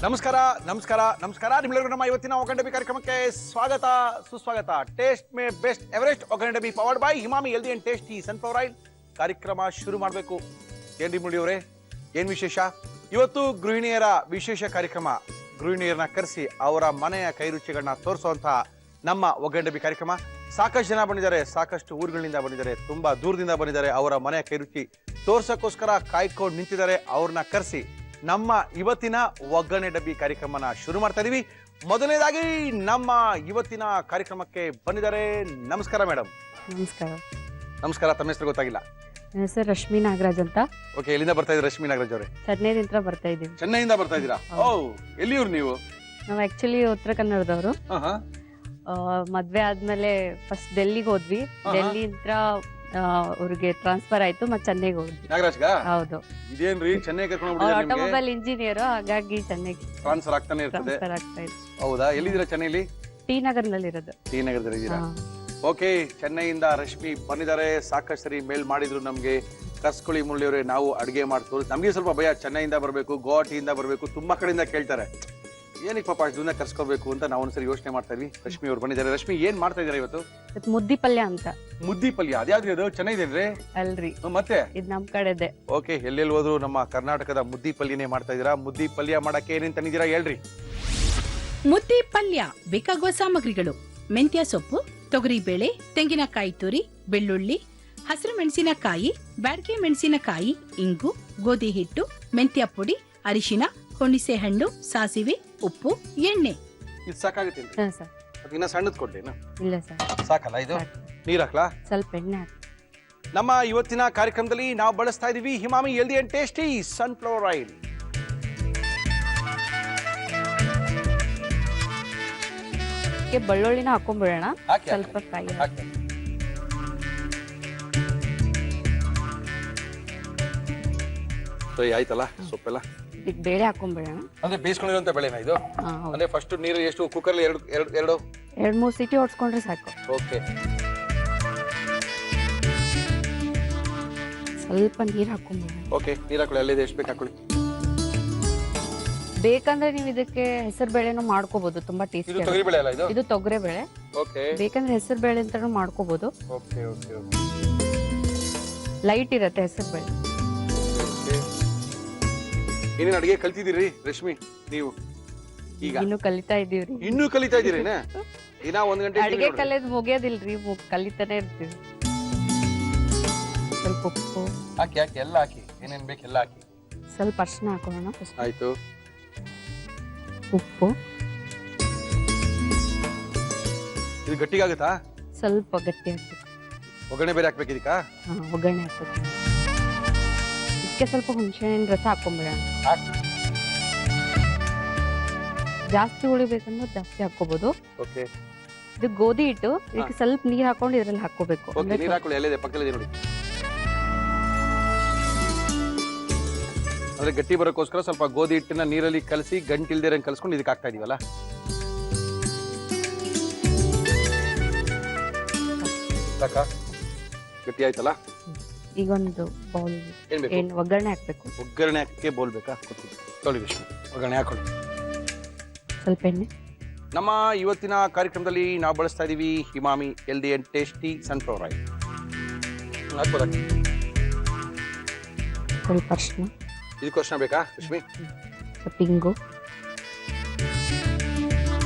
ನಮಸ್ಕಾರ ನಮಸ್ಕಾರ ನಮಸ್ಕಾರ ನಿಮ್ಮೆಲ್ಲರಿಗೂ ನಮ್ಮ ಇವತ್ತಿನ ಒಗ್ಗರಣೆ ಡಬ್ಬಿ ಕಾರ್ಯಕ್ರಮಕ್ಕೆ ಸ್ವಾಗತ ಸುಸ್ವಾಗತ. Taste May best Everest Oggarane Dabbi powered by Himami healthy and tasty sunflower oil. ಕಾರ್ಯಕ್ರಮ ಶುರು ಮಾಡಬೇಕು. ಏನ್ರಿ ಮುಳಿಯವರೇ, ಏನ್ ವಿಶೇಷ? ಇವತ್ತು ಗೃಹಿಣಿಯರ ವಿಶೇಷ ಕಾರ್ಯಕ್ರಮ. ಗೃಹಿಣಿಯರನ್ನ ಕರೆಸಿ ಅವರ ಮನೆಯ ಕೈರುಚಿಗಳನ್ನ ತೋರಿಸುವಂತಹ ನಮ್ಮ ಒಗ್ಗರಣೆ ಡಬ್ಬಿ ಕಾರ್ಯಕ್ರಮ. ಸಾಕಷ್ಟು ಜನ ಬಂದಿದ್ದಾರೆ, ಸಾಕಷ್ಟು ಊರುಗಳಿಂದ ಬಂದಿದ್ದಾರೆ, ತುಂಬಾ ದೂರದಿಂದ ಬಂದಿದ್ದಾರೆ. ಅವರ ಮನೆಯ ಕೈರುಚಿ ತೋರ್ಸಕ್ಕೋಸ್ಕರ ಕಾಯ್ಕೊಂಡು ನಿಂತಿದ್ದಾರೆ. ಅವ್ರನ್ನ ಕರೆಸಿ ನಮ್ಮ ಇವತ್ತಿನ ಒಗ್ಗರಣೆ ಡಬ್ಬಿ ಕಾರ್ಯಕ್ರಮನ ಶುರು ಮಾಡ್ತಾ ಇದೀವಿ. ಮೊದಲನೇದಾಗಿ ನಮ್ಮ ಇವತ್ತಿನ ಕಾರ್ಯಕ್ರಮಕ್ಕೆ ಬಂದಿದ್ದಾರೆ. ನಮಸ್ಕಾರ ಮೇಡಮ್. ನಮಸ್ಕಾರ. ನಮಸ್ಕಾರ. ತಮ್ಮ ಹೆಸರು ಗೊತ್ತಾಗಿಲ್ಲ? ನನ್ನ ಹೆಸರು ರಶ್ಮಿ ನಾಗರಾಜ್ ಅಂತ. ಓಕೆ, ಎಲ್ಲಿಂದ ಬರ್ತಾ ಇದ್ದೀರಾ ರಶ್ಮಿ ನಾಗರಾಜ್ ಅವರೇ? ಚೆನ್ನೈದಿಂದ ಬರ್ತಾ ಇದೀವಿ. ಚೆನ್ನೈಯಿಂದ ಬರ್ತಾ ಇದ್ದೀರಾ? ಓ, ಎಲ್ಲಿಯವ್ರು ನೀವು? ನಾವು ಆಕ್ಚುಲಿ ಉತ್ತರ ಕನ್ನಡದವರು. ಮದ್ವೆ ಆದ್ಮೇಲೆ ಫಸ್ಟ್ ಡೆಲ್ಲಿಗೆ ಹೋದ್ವಿ. ಡೆಲ್ಲಿಂದ ಅವ್ರಿಗೆ ಟ್ರಾನ್ಸ್ಫರ್ ಆಯ್ತು, ಮತ್ತೆ ಚೆನ್ನೈಗೆ ಹೋದ್ವಿ. ನಾಗರಾಜ್ಗ? ಹೌದು. ಇದೇನ್ರಿ ಚೆನ್ನೈ ಆಟೋಮೊಬೈಲ್ ಇಂಜಿನಿಯರ್, ಹಾಗಾಗಿ ಚೆನ್ನೈಗೆ ಟ್ರಾನ್ಸ್ಫರ್ ಆಗ್ತಾನೆ ಇರ್ತದೆ. ಟ್ರಾನ್ಸ್ಫರ್ ಆಗ್ತಾ ಇತ್ತು. ಹೌದಾ? ಎಲ್ಲಿದ್ದೀರಾ ಚೆನ್ನೈಲಿ? ಟಿ ನಗರ್ನಲ್ಲಿ ಇರೋದು. ಟಿ ನಗರದಲ್ಲಿ ಇದ್ದೀರಾ? ಓಕೆ, ಚೆನ್ನೈಯಿಂದ ರಶ್ಮಿ ಬಂದಿದ್ದಾರೆ. ಸಾಕಷ್ಟು ಸರಿ ಮೇಲ್ ಮಾಡಿದ್ರು ನಮ್ಗೆ, ಕರ್ಸ್ಕೊಳ್ಳಿ ಮುರಳಿಯವರೇ, ನಾವು ಅಡುಗೆ ಮಾಡ್ತೋರು. ನಮ್ಗೆ ಸ್ವಲ್ಪ ಭಯ, ಚೆನ್ನೈಯಿಂದ ಬರಬೇಕು, ಗುವಾಹಟಿಯಿಂದ ಬರಬೇಕು, ತುಂಬಾ ಕಡೆಯಿಂದ ಕೇಳ್ತಾರೆ, ಏನಕ್ಕೆ ಪಾಪ ಇದನ್ನ ಕರ್ಸ್ಕೋಬೇಕು ಅಂತ ನಾವು ಒಂದ್ಸರಿ ಯೋಚನೆ ಮಾಡ್ತಾ ಇದ್ವಿ. ರಶ್ಮಿ ಅವ್ರು ಬಂದಿದ್ದಾರೆ. ರಶ್ಮಿ, ಏನ್ ಮಾಡ್ತಾ ಇದಾರೆ ಇವತ್ತು? ಮುದ್ದಿ ಪಲ್ಯ ಅಂತ. ಮುದ್ದಿ ಪಲ್ಯ? ಅದ್ಯಾವ್ದು ಅದು? ಚೆನ್ನಾಗಿದೆ ಅಲ್ರಿ? ಮತ್ತೆ ಇದು ನಮ್ ಕಡೆದೆ. ಓಕೆ, ಎಲ್ಲೆಲ್ಲಿ ಹೋದ್ರು ನಮ್ಮ ಕರ್ನಾಟಕದ ಮುದ್ದಿ ಪಲ್ಯನೇ ಮಾಡ್ತಾ ಇದೀರಾ. ಮುದ್ದಿ ಪಲ್ಯ ಮಾಡಕ್ಕೆ ಏನೇನ್ ತಂದಿದ್ದೀರಾ ಹೇಳ್ರಿ? ಮುದ್ದಿ ಪಲ್ಯ ಬೇಕಾಗುವ ಸಾಮಗ್ರಿಗಳು: ಮೆಂತ್ಯ ಸೊಪ್ಪು, ತೊಗರಿಬೇಳೆ, ತೆಂಗಿನಕಾಯಿ ತುರಿ, ಬೆಳ್ಳುಳ್ಳಿ, ಹಸಿರು ಮೆಣಸಿನಕಾಯಿ, ಬ್ಯಾಡಗಿ ಮೆಣಸಿನಕಾಯಿ, ಇಂಗು, ಗೋಧಿ ಹಿಟ್ಟು, ಮೆಂತ್ಯ ಪುಡಿ, ಅರಿಶಿನ, ಹುಣಸೆ ಹಣ್ಣು, ಸಾಸಿವೆ, ಉಪ್ಪು, ಎಣ್ಣೆ. ಇದು ಸಾಕಾಗುತ್ತೆ? ಇನ್ನ ಸಣ್ಣದ್ ಕೊಡ್ಲೇನು? ಇಲ್ಲ ಸರ್, ಸಾಕಲ್ಲ ಇದು? ನೀರ್ ಹಾಕ್ಲಾ? ಸ್ವಲ್ಪ ಎಣ್ಣೆ ಹಾಕಿ. ನಮ್ಮ ಇವತ್ತಿನ ಕಾರ್ಯಕ್ರಮದಲ್ಲಿ ನಾವು ಬಳಸ್ತಾ ಇದೀವಿ Himami healthy and tasty sunflower oil. ಬೆಳ್ಳುಳ್ಳಿನ ಹಾಕೊಂಡ್ಬಿಡೋಣ, ಸ್ವಲ್ಪ ಫ್ರೈ. ಆಯ್ತಲ್ಲ ಸೊಪ್ಪೆಲ್ಲ? ಈಗ ಬೇಳೆ ಹಾಕೊಂಡ್ಬಿಡೋಣ. ಅಂದ್ರೆ ಬೇಯಿಸ್ಕೊಂಡಿರುವಂತ ಬೆಳೆನಾ ಇದು? ಅಂದ್ರೆ ಫಸ್ಟ್ ನೀರು ಎಷ್ಟು? ಕುಕ್ಕರ್ ಎರಡು 2-3 ಸೀಟಿ ಹೊಡ್ಸ್ಕೊಂಡ್ರೆ ಸಾಕು. ಓಕೆ, ಸ್ವಲ್ಪ ನೀರ್ ಹಾಕೊಂಡ್ಬಿಡೋಣ. ಓಕೆ, ನೀರ್ ಹಾಕೊಳ್ಳಿ. ಅಲ್ಲಿದೆ, ಎಷ್ಟು ಬೇಕು ಹಾಕೊಳ್ಳಿ. ಬೇಕಂದ್ರೆ ನೀವು ಇದಕ್ಕೆ ಹೆಸರು ಬೇಳೆನೂ ಮಾಡ್ಕೋಬಹುದು, ತುಂಬಾ ಟೇಸ್ಟಿ. ಇದು ತೊಗರಿ ಬೇಳೆ ಅಲ್ಲ? ಇದು ತೊಗರೆ ಬೇಳೆ. ಓಕೆ, ಬೇಕಂದ್ರೆ ಹೆಸರು ಬೇಳೆ ಅಂತಾನು ಮಾಡ್ಕೋಬಹುದು. ಓಕೆ ಓಕೆ ಓಕೆ, ಲೈಟ್ ಇರುತ್ತೆ ಹೆಸರು ಬೇಳೆ. ಏನೇನು ಅಡಿಗೆ ಕಲ್ತಿದ್ದೀರಿ ರಶ್ಮಿ ನೀವು? ಈಗ ಇನ್ನು ಕಲಿತಾ ಇದೀವ್ರಿ. ಇನ್ನೂ ಕಲಿತಾ ಇದ್ದೀರಿ? ದಿನ 1 ಗಂಟೆ ಅಡಿಗೆ ಕಲಿಯೋದು ಮುಗಿಯೋದಿಲ್ರಿ, ಕಲಿತಾನೆ ಇರ್ತೀವಿ. ಸ್ವಲ್ಪ ಉಪ್ಪು ಹಾಕಿ ಎಲ್ಲ ಹಾಕಿ, ಏನೇನ್ ಬೇಕು ಎಲ್ಲ ಹಾಕಿ. ಸ್ವಲ್ಪ ಅರ್ಶಿನ ಹಾಕೋಣ. ಆಯ್ತು. ಉಪ್ಪು. ಇದು ಗಟ್ಟಿಗಾಗುತ್ತಾ? ಸ್ವಲ್ಪ ಗಟ್ಟಿ ಹಾಕ್ಬೇಕು. ಒಗ್ಗರಣೆ ಬೇರೆ ಹಾಕ್ಬೇಕು ಇದಕ್ಕ? ಒಗ್ಗರಣೆ ಹಾಕ್ಬೇಕು. ಇದಕ್ಕೆ ಸ್ವಲ್ಪ ಹುಣಸೆ ಹಣ್ಣಿನ ರಸ ಹಾಕೊಂಡ್ಬಿಡೋಣ. ಜಾಸ್ತಿ ಉಳಿಬೇಕಂದ್ರೆ ಜಾಸ್ತಿ ಹಾಕೋಬಹುದು. ಓಕೆ, ಇದು ಗೋಧಿ ಹಿಟ್ಟು. ಇದಕ್ಕೆ ಸ್ವಲ್ಪ ನೀರ್ ಹಾಕೊಂಡು ಇದ್ರಲ್ಲಿ ಹಾಕೋಬೇಕು. ಓಕೆ, ನೀರ್ ಹಾಕೊಳ್ಳಿ. ಎಲ್ಲಿದೆ? ಪಕ್ಕದಲ್ಲಿ ನೋಡಿ. ಅಂದ್ರೆ ಗಟ್ಟಿ ಬರೋಕ್ಕೋಸ್ಕರ ಸ್ವಲ್ಪ ಗೋಧಿ ಹಿಟ್ಟನ್ನ ನೀರಲ್ಲಿ ಕಲಸಿ ಗಂಟಿಲ್ದಿರಂಗ್ ಕಲ್ಸ್ಕೊಂಡು ಇದಕ್ಕೆ ಹಾಕ್ತಾ ಇದೀವಲ್ಲ. ಗಟ್ಟಿ ಆಯ್ತಲ್ಲ? ಈಗ ಒಂದು ಬೌಲ್ ಒಗ್ಗರಣೆ ಹಾಕ್ಬೇಕು. ಒಗ್ಗರಣೆ ಹಾಕಕ್ಕೆ ಬೌಲ್ ಬೇಕಾ? ತೊಳಿ ವಿಷ್ಣು, ಒಗ್ಗರಣೆ ಹಾಕೊಳ್ಳಿ. ಸ್ವಲ್ಪ ಎಣ್ಣೆ. ನಮ್ಮ ಇವತ್ತಿನ ಕಾರ್ಯಕ್ರಮದಲ್ಲಿ ನಾವು ಬಳಸ್ತಾ ಇದೀವಿ Himami healthy and tasty sunflower oil. ಹಾಕ್ಬೋದಾ? ಸ್ವಲ್ಪ ಅರ್ಶಿನ. ಇದಕ್ಕೆ ಅರ್ಶಿನ ಬೇಕಾ ರಶ್ಮಿ? ಸ್ವಲ್ಪ ಇಂಗು.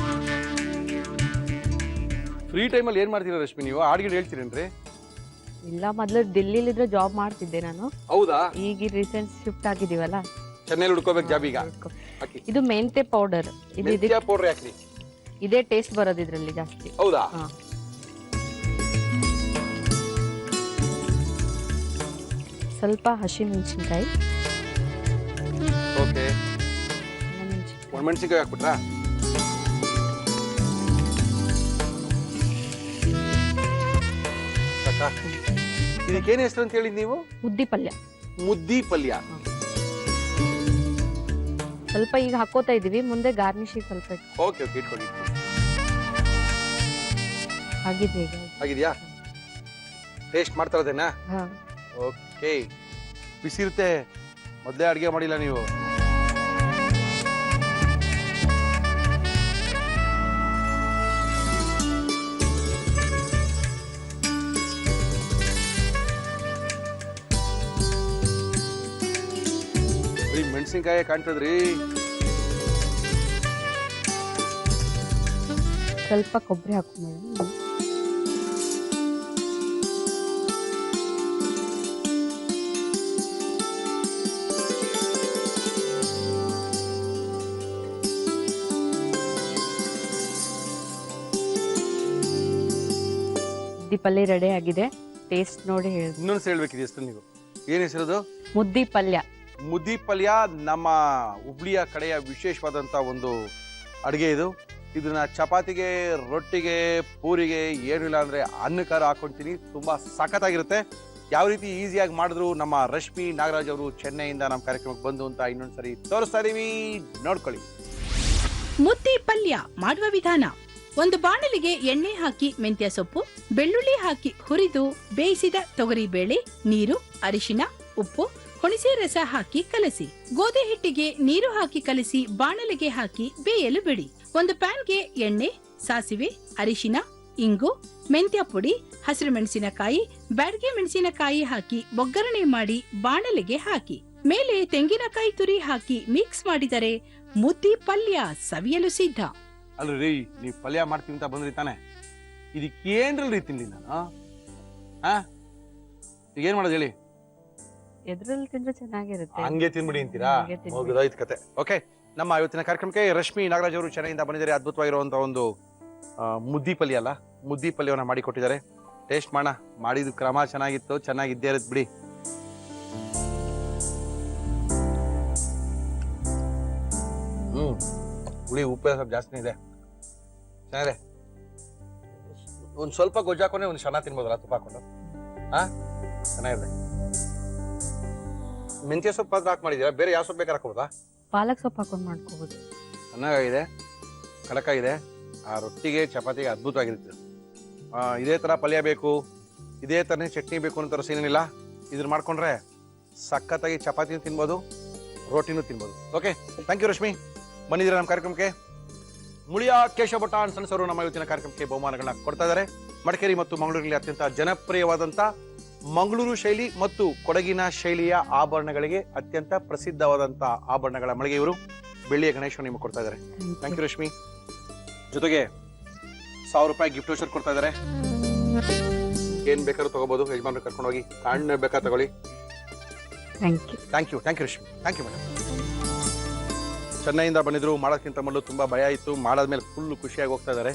ಫ್ರೀ ಟೈಮಲ್ಲಿ ಏನ್ ಮಾಡ್ತೀರಾ ರಶ್ಮಿ ನೀವು? ಹಾಡ್ಗಿಡ್ ಹೇಳ್ತೀರೇನ್ರಿ? ಇಲ್ಲ, ಮೊದ್ಲು ದಿಲ್ಲಿಲಿದ್ರೆ ಜಾಬ್ ಮಾಡ್ತಿದ್ದೆ ನಾನು. ಹೌದಾ? ಈಗ ರೀಸೆಂಟ್ ಶಿಫ್ಟ್ ಆಗಿದೀವಲ್ಲ, ಚೆನ್ನೈಲಿ ಹುಡ್ಕೋಬೇಕು ಜಾಬ್ ಈಗ. ಇದು ಮೆಂತೆ ಪೌಡರ್. ಮೆಂತ್ಯ ಪೌಡರ್ ಹಾಕ್ಲಿ. ಇದೇ ಟೇಸ್ಟ್ ಬರೋದು ಇದ್ರಲ್ಲಿ ಜಾಸ್ತಿ. ಹೌದಾ? ಸ್ವಲ್ಪ ಹಸಿ ಮೆಣಸಿನಕಾಯಿ. ಓಕೆ, ಮೆಣಸಿನಕಾಯಿ ಹಾಕ್ಬಿಟ್ರಾ? ಇದಕ್ಕೇನು ಹೆಸರು ಅಂತ ಹೇಳಿದ್ ನೀವು? ಮುದ್ದಿ ಪಲ್ಯ. ಮುದ್ದಿ ಪಲ್ಯ. ಸ್ವಲ್ಪ ಈಗ ಹಾಕೋತಾ ಇದೀವಿ, ಮುಂದೆ ಗಾರ್ನಿಶ್ ಸ್ವಲ್ಪ. ಓಕೆ ಓಕೆ, ಇಟ್ಕೊಳ್ಳಿ. ಆಗಿದ್ಯಾ? ಟೇಸ್ಟ್ ಮಾಡ್ತಾ ಇರೋದೇನಾ? ಓಕೆ, ಬಿಸಿ ಇರುತ್ತೆ. ಮೊದಲೇ ಅಡುಗೆ ಮಾಡಿಲ್ಲ ನೀವು? ಮೆಣಸಿನ್ಕಾಯಿ ಕಾಣ್ತದ್ರಿ. ಸ್ವಲ್ಪ ಕೊಬ್ಬರಿ ಹಾಕೊಂಡ್ಮೇಲೆ ಮುದ್ದಿ ಪಲ್ಯ ರೆಡಿ ಆಗಿದೆ. ಟೇಸ್ಟ್ ನೋಡಿ ಹೇಳಿ. ಇನ್ನೊಂದು ಹೇಳ್ಬೇಕಿದೆ ಹೆಸರು ನೀವು. ಏನ್ ಹೆಸರದು? ಮುದ್ದಿ ಪಲ್ಯ. ಮುದ್ದಿ ಪಲ್ಯ ನಮ್ಮ ಹುಬ್ಳಿಯ ಕಡೆಯ ವಿಶೇಷವಾದಂತ ಒಂದು ಅಡುಗೆ ಇದು. ಇದನ್ನ ಚಪಾತಿಗೆ, ರೊಟ್ಟಿಗೆ, ಪೂರಿಗೆ ಏನಿಲ್ಲ ಅಂದ್ರೆ ಅನ್ನಕಾರ ಹಾಕೊಂತೀನಿ. ತುಂಬಾ ಸಖತ್ತಾಗಿರುತ್ತೆ. ಯಾವ ರೀತಿ ಈಸಿಯಾಗಿ ಮಾಡಿದ್ರು ನಮ್ಮ ರಶ್ಮಿ ನಾಗರಾಜ್ ಅವರು ಚೆನ್ನೈಯಿಂದ ನಮ್ಮ ಕಾರ್ಯಕ್ರಮಕ್ಕೆ ಬಂದು ಅಂತ ಇನ್ನೊಂದ್ಸರಿ ತೋರಿಸ್ತಾ ಇದೀವಿ, ನೋಡ್ಕೊಳ್ಳಿ. ಮುದ್ದಿ ಪಲ್ಯ ಮಾಡುವ ವಿಧಾನ: ಒಂದು ಬಾಣಲಿಗೆ ಎಣ್ಣೆ ಹಾಕಿ ಮೆಂತ್ಯ ಸೊಪ್ಪು, ಬೆಳ್ಳುಳ್ಳಿ ಹಾಕಿ ಹುರಿದು ಬೇಯಿಸಿದ ತೊಗರಿ ಬೇಳೆ, ನೀರು, ಅರಿಶಿನ, ಉಪ್ಪು, ಹುಣಸೆ ರಸ ಹಾಕಿ ಕಲಸಿ. ಗೋಧಿ ಹಿಟ್ಟಿಗೆ ನೀರು ಹಾಕಿ ಕಲಸಿ ಬಾಣಲಿಗೆ ಹಾಕಿ ಬೇಯಲು ಬಿಡಿ. ಒಂದು ಪ್ಯಾನ್ಗೆ ಎಣ್ಣೆ, ಸಾಸಿವೆ, ಅರಿಶಿನ, ಇಂಗು, ಮೆಂತ್ಯ ಪುಡಿ, ಹಸಿರು ಮೆಣಸಿನಕಾಯಿ, ಬ್ಯಾಡಗೆ ಮೆಣಸಿನಕಾಯಿ ಹಾಕಿ ಒಗ್ಗರಣೆ ಮಾಡಿ ಬಾಣಲಿಗೆ ಹಾಕಿ. ಮೇಲೆ ತೆಂಗಿನಕಾಯಿ ತುರಿ ಹಾಕಿ ಮಿಕ್ಸ್ ಮಾಡಿದರೆ ಮುದ್ದಿ ಪಲ್ಯ ಸವಿಯಲು ಸಿದ್ಧ. ಅಲ್ರಿ, ನೀವು ಪಲ್ಯ ಮಾಡ್ತೀವಿ ಅಂತ ಬಂದ್ರಿ ತಾನೆ, ಇದಕ್ಕೆ ಏನ್ರಲ್ರಿ ತಿನ್ಲಿ ನಾನು? ಈಗ ಏನ್ ಮಾಡೋದು ಹೇಳಿ? ಎದ್ರಲ್ಲಿ ತಿಂದ್ರೆ ಚೆನ್ನಾಗಿರುತ್ತೆ. ಹಂಗೆ ತಿನ್ಬಿಡಿ ಅಂತೀರಾ? ಹೋಗೋದಾಯ್ತು ಕತೆ. ಓಕೆ, ನಮ್ಮ ಇವತ್ತಿನ ಕಾರ್ಯಕ್ರಮಕ್ಕೆ ರಶ್ಮಿ ನಾಗರಾಜ್ ಅವರು ಚೆನ್ನೈಯಿಂದ ಬಂದಿದ್ದಾರೆ. ಅದ್ಭುತವಾಗಿರುವಂತಹ ಒಂದು ಮುದ್ದಿ ಪಲ್ಯ ಅಲ್ಲ, ಮುದ್ದಿ ಪಲ್ಯವನ್ನ ಮಾಡಿ ಕೊಟ್ಟಿದ್ದಾರೆ. ಟೇಸ್ಟ್ ಮಾಡೋಣ. ಮಾಡಿದ ಕ್ರಮ ಚೆನ್ನಾಗಿತ್ತು, ಚೆನ್ನಾಗಿದ್ದೇ ಇರುತ್ತೆ ಬಿಡಿ. ಹುಳಿ ಉಪ್ಪು ಸ್ವಲ್ಪ ಜಾಸ್ತಿ ಇದೆ, ಚೆನ್ನಾಗಿದೆ. ಒಂದ್ ಸ್ವಲ್ಪ ಗೊಜ್ಜು ಹಾಕೊಂಡ್ರೆ ಒಂದು ಚೆನ್ನಾಗಿ ತಿನ್ಬೋದಲ್ಲ ತುಪ್ಪ ಹಾಕೊಂಡು? ಚೆನ್ನಾಗಿದೆ. ಮೆಂತ್ಯ ಸೊಪ್ಪು ಆದ್ರೆ ಹಾಕಿ ಮಾಡಿದೀರಾ? ಬೇರೆ ಯಾವ ಸೊಪ್ಪು ಬೇಕಾದ್ರೆ ಹಾಕೋಬೋದಾ? ಪಾಲಕ್ ಸೊಪ್ಪು ಹಾಕೊಂಡು ಮಾಡ್ಕೋಬಹುದು. ಚೆನ್ನಾಗಿದೆ, ಕಡಕಾಗಿದೆ. ಆ ರೊಟ್ಟಿಗೆ, ಚಪಾತಿಗೆ ಅದ್ಭುತವಾಗಿರುತ್ತೆ. ಇದೇ ತರ ಪಲ್ಯ ಬೇಕು, ಇದೇ ತರನೇ ಚಟ್ನಿ ಬೇಕು ಅನ್ನೋ ತರ ಏನಿಲ್ಲ. ಇದ್ರ ಮಾಡ್ಕೊಂಡ್ರೆ ಸಖತ್ತಾಗಿ ಚಪಾತಿನೂ ತಿನ್ಬೋದು, ರೋಟಿನೂ ತಿನ್ಬೋದು. ಓಕೆ, ಥ್ಯಾಂಕ್ ಯು ರಶ್ಮಿ, ಬಂದಿದ್ದೀರಾ ನಮ್ಮ ಕಾರ್ಯಕ್ರಮಕ್ಕೆ. ಮುಳಿಯ ಕೇಶವ ಭಟ್ ಅಂಡ್ ಸನ್ಸ್ ಅವರು ನಮ್ಮ ಇವತ್ತಿನ ಕಾರ್ಯಕ್ರಮಕ್ಕೆ ಬಹುಮಾನಗಳನ್ನ ಕೊಡ್ತಾ ಇದ್ದಾರೆ. ಮಡಿಕೇರಿ ಮತ್ತು ಮಂಗಳೂರಿನಲ್ಲಿ ಅತ್ಯಂತ ಜನಪ್ರಿಯವಾದಂತ ಮಂಗಳೂರು ಶೈಲಿ ಮತ್ತು ಕೊಡಗಿನ ಶೈಲಿಯ ಆಭರಣಗಳಿಗೆ ಅತ್ಯಂತ ಪ್ರಸಿದ್ಧವಾದಂತ ಆಭರಣಗಳ ಮಳಿಗೆ ಇವರು. ಬೆಳ್ಳಿಯ ಗಣೇಶ ನಿಮಗೆ ಕೊಡ್ತಾ ಇದ್ದಾರೆ. Thank you Rashmi. ಜೊತೆಗೆ 1000 ರೂಪಾಯಿ ಗಿಫ್ಟ್ ವೋಚರ್ ಕೊಡ್ತಾ ಇದ್ದಾರೆ. ಏನ್ ಬೇಕಾದ್ರೂ ತಗೋಬಹುದು, ಯಜಮಾನ್ರು ಕರ್ಕೊಂಡು ಹೋಗಿ. ಕಾಣ್ ಬೇಕಾದ್ರೆ ತಗೊಳ್ಳಿ. Thank you Rashmi. Thank you madam. ಚೆನ್ನೈಯಿಂದ ಬಂದಿದ್ರು. ಮಾಡೋದಕ್ಕಿಂತ ಮೊದಲು ತುಂಬಾ ಭಯ ಇತ್ತು, ಮಾಡಾದ್ಮೇಲೆ ಫುಲ್ ಖುಷಿಯಾಗಿ ಹೋಗ್ತಾ ಇದ್ದಾರೆ.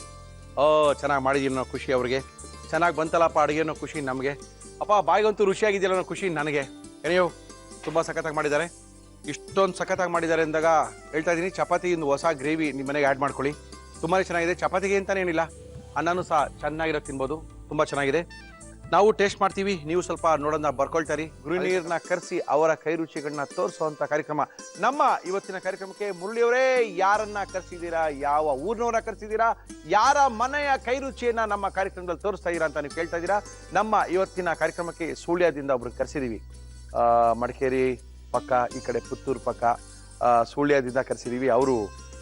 ಚೆನ್ನಾಗಿ ಮಾಡಿದೀನಿ ಅನ್ನೋ ಖುಷಿ ಅವ್ರಿಗೆ, ಚೆನ್ನಾಗಿ ಬಂತಲ್ಲಪ್ಪ ಅಡುಗೆ ಅನ್ನೋ ಖುಷಿ ನಮಗೆ, ಅಪ್ಪ ಬಾಯಿಗಂತೂ ರುಚಿಯಾಗಿದೆಯಲ್ಲ ಅನ್ನೋ ಖುಷಿ ನನಗೆ. ಏನೆಯೋ ತುಂಬಾ ಸಖತ್ತಾಗಿ ಮಾಡಿದ್ದಾರೆ. ಇಷ್ಟೊಂದು ಸಖತ್ತಾಗಿ ಮಾಡಿದ್ದಾರೆ ಅಂದಾಗ ಹೇಳ್ತಾ ಇದ್ದೀನಿ, ಚಪಾತಿ ಒಂದು ಹೊಸ ಗ್ರೇವಿ ನಿಮ್ಮ ಮನೆಗೆ ಆ್ಯಡ್ ಮಾಡ್ಕೊಳ್ಳಿ. ತುಂಬಾ ಚೆನ್ನಾಗಿದೆ. ಚಪಾತಿಗೆ ಅಂತಾನೆ ಏನಿಲ್ಲ, ಅನ್ನನೂ ಸಹ ಚೆನ್ನಾಗಿರೋ ತಿನ್ಬೋದು. ತುಂಬಾ ಚೆನ್ನಾಗಿದೆ. ನಾವು ಟೇಸ್ಟ್ ಮಾಡ್ತೀವಿ, ನೀವು ಸ್ವಲ್ಪ ನೋಡೋಣ ಬರ್ಕೊಳ್ತಾರಿ. ಗೃಹಿಣಿಯರನ್ನ ಕರೆಸಿ ಅವರ ಕೈ ರುಚಿಗಳನ್ನ ತೋರಿಸುವಂತ ಕಾರ್ಯಕ್ರಮ ನಮ್ಮ ಇವತ್ತಿನ ಕಾರ್ಯಕ್ರಮಕ್ಕೆ. ಮುರಳಿಯವರೇ, ಯಾರನ್ನ ಕರೆಸಿದ್ದೀರಾ? ಯಾವ ಊರಿನವರನ್ನ ಕರೆಸಿದ್ದೀರಾ? ಯಾರ ಮನೆಯ ಕೈ ರುಚಿಯನ್ನ ನಮ್ಮ ಕಾರ್ಯಕ್ರಮದಲ್ಲಿ ತೋರಿಸ್ತಾ ಇದೀರಾ ಅಂತ ನೀವು ಕೇಳ್ತಾ ಇದ್ದೀರಾ. ನಮ್ಮ ಇವತ್ತಿನ ಕಾರ್ಯಕ್ರಮಕ್ಕೆ ಸುಳ್ಯದಿಂದ ಒಬ್ರು ಕರೆಸಿದೀವಿ. ಮಡಿಕೇರಿ ಪಕ್ಕ, ಈ ಕಡೆ ಪುತ್ತೂರು ಪಕ್ಕ ಸುಳ್ಯದಿಂದ ಕರೆಸಿದೀವಿ. ಅವರು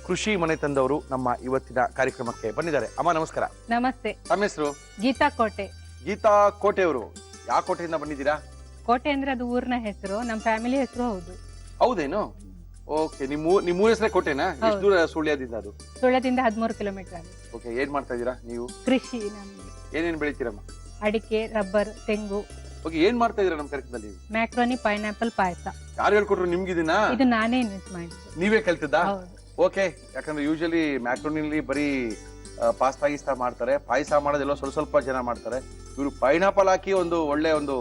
ಕೃಷಿ ಮನೆ ತಂದವರು ನಮ್ಮ ಇವತ್ತಿನ ಕಾರ್ಯಕ್ರಮಕ್ಕೆ ಬಂದಿದ್ದಾರೆ. ಅಮ್ಮ ನಮಸ್ಕಾರ. ನಮಸ್ತೆ. ತಮ್ಮ ಹೆಸರು? ಗೀತಾ ಕೋಟೆ. ಗೀತಾ ಕೋಟೆಯವರು. ಯಾವ ಕೋಟೆಯಿಂದ ಬಂದಿದ್ದೀರಾ? ಕೋಟೆ ಅಂದ್ರೆ ಅದು ಊರಿನ ಹೆಸರು, ನಮ್ಮ ಫ್ಯಾಮಿಲಿ ಹೆಸರು. ಹೌದು. ಹೌದೇನು? ಓಕೆ, ನಿಮ್ಮ ಹೆಸರೇ ಕೋಟೆನಾ? ಎಷ್ಟು ದೂರ ಸುಳ್ಯದಿಂದ? ಅದು ಸುಳ್ಯದಿಂದ 13 ಕಿಲೋಮೀಟರ್ ಆಗುತ್ತೆ. ಓಕೆ, ಏನ್ ಮಾಡ್ತಾ ಇದ್ದೀರಾ ನೀವು? ಕೃಷಿ. ನಮ್ಗೆ ಏನೇನ್ ಬೆಳಿತೀರಮ್ಮ? ಅಡಿಕೆ, ರಬ್ಬರ್, ತೆಂಗು. ಓಕೆ, ಏನ್ ಮಾಡ್ತಾ ಇದೀರಾ ನಮ್ಮ ಕಾರ್ಯಕ್ರಮದಲ್ಲಿ? ಮ್ಯಾಕ್ರೋನಿ ಪೈನಾಪಲ್ ಪಾಯಸ. ಯಾರು ಹೇಳ್ಕೊಟ್ರು ನಿಮ್ಗೆ ಇದನ್ನ? ಇದು ನಾನೇ ಇನ್ವೆಸ್ಟ್ ಮಾಡಿದ್ದು. ನೀವೇ ಕಲ್ತಿದ್ದಾ? ಹೌದು. ಓಕೆ, ಯಾಕಂದ್ರೆ ಯೂಶಲಿ ಮ್ಯಾಕ್ರೋನಿಲಿ ಬರೀ ಪಾಸ್ತಾ ಗೀಸ್ತಾ ಮಾಡ್ತಾರೆ, ಪಾಯಸ ಮಾಡೋದೆಲ್ಲ ಸ್ವಲ್ಪ ಜನ ಮಾಡ್ತಾರೆ. ಇವರು ಪೈನಾಪಲ್ ಹಾಕಿ ಒಂದು ಒಳ್ಳೆ ಒಂದು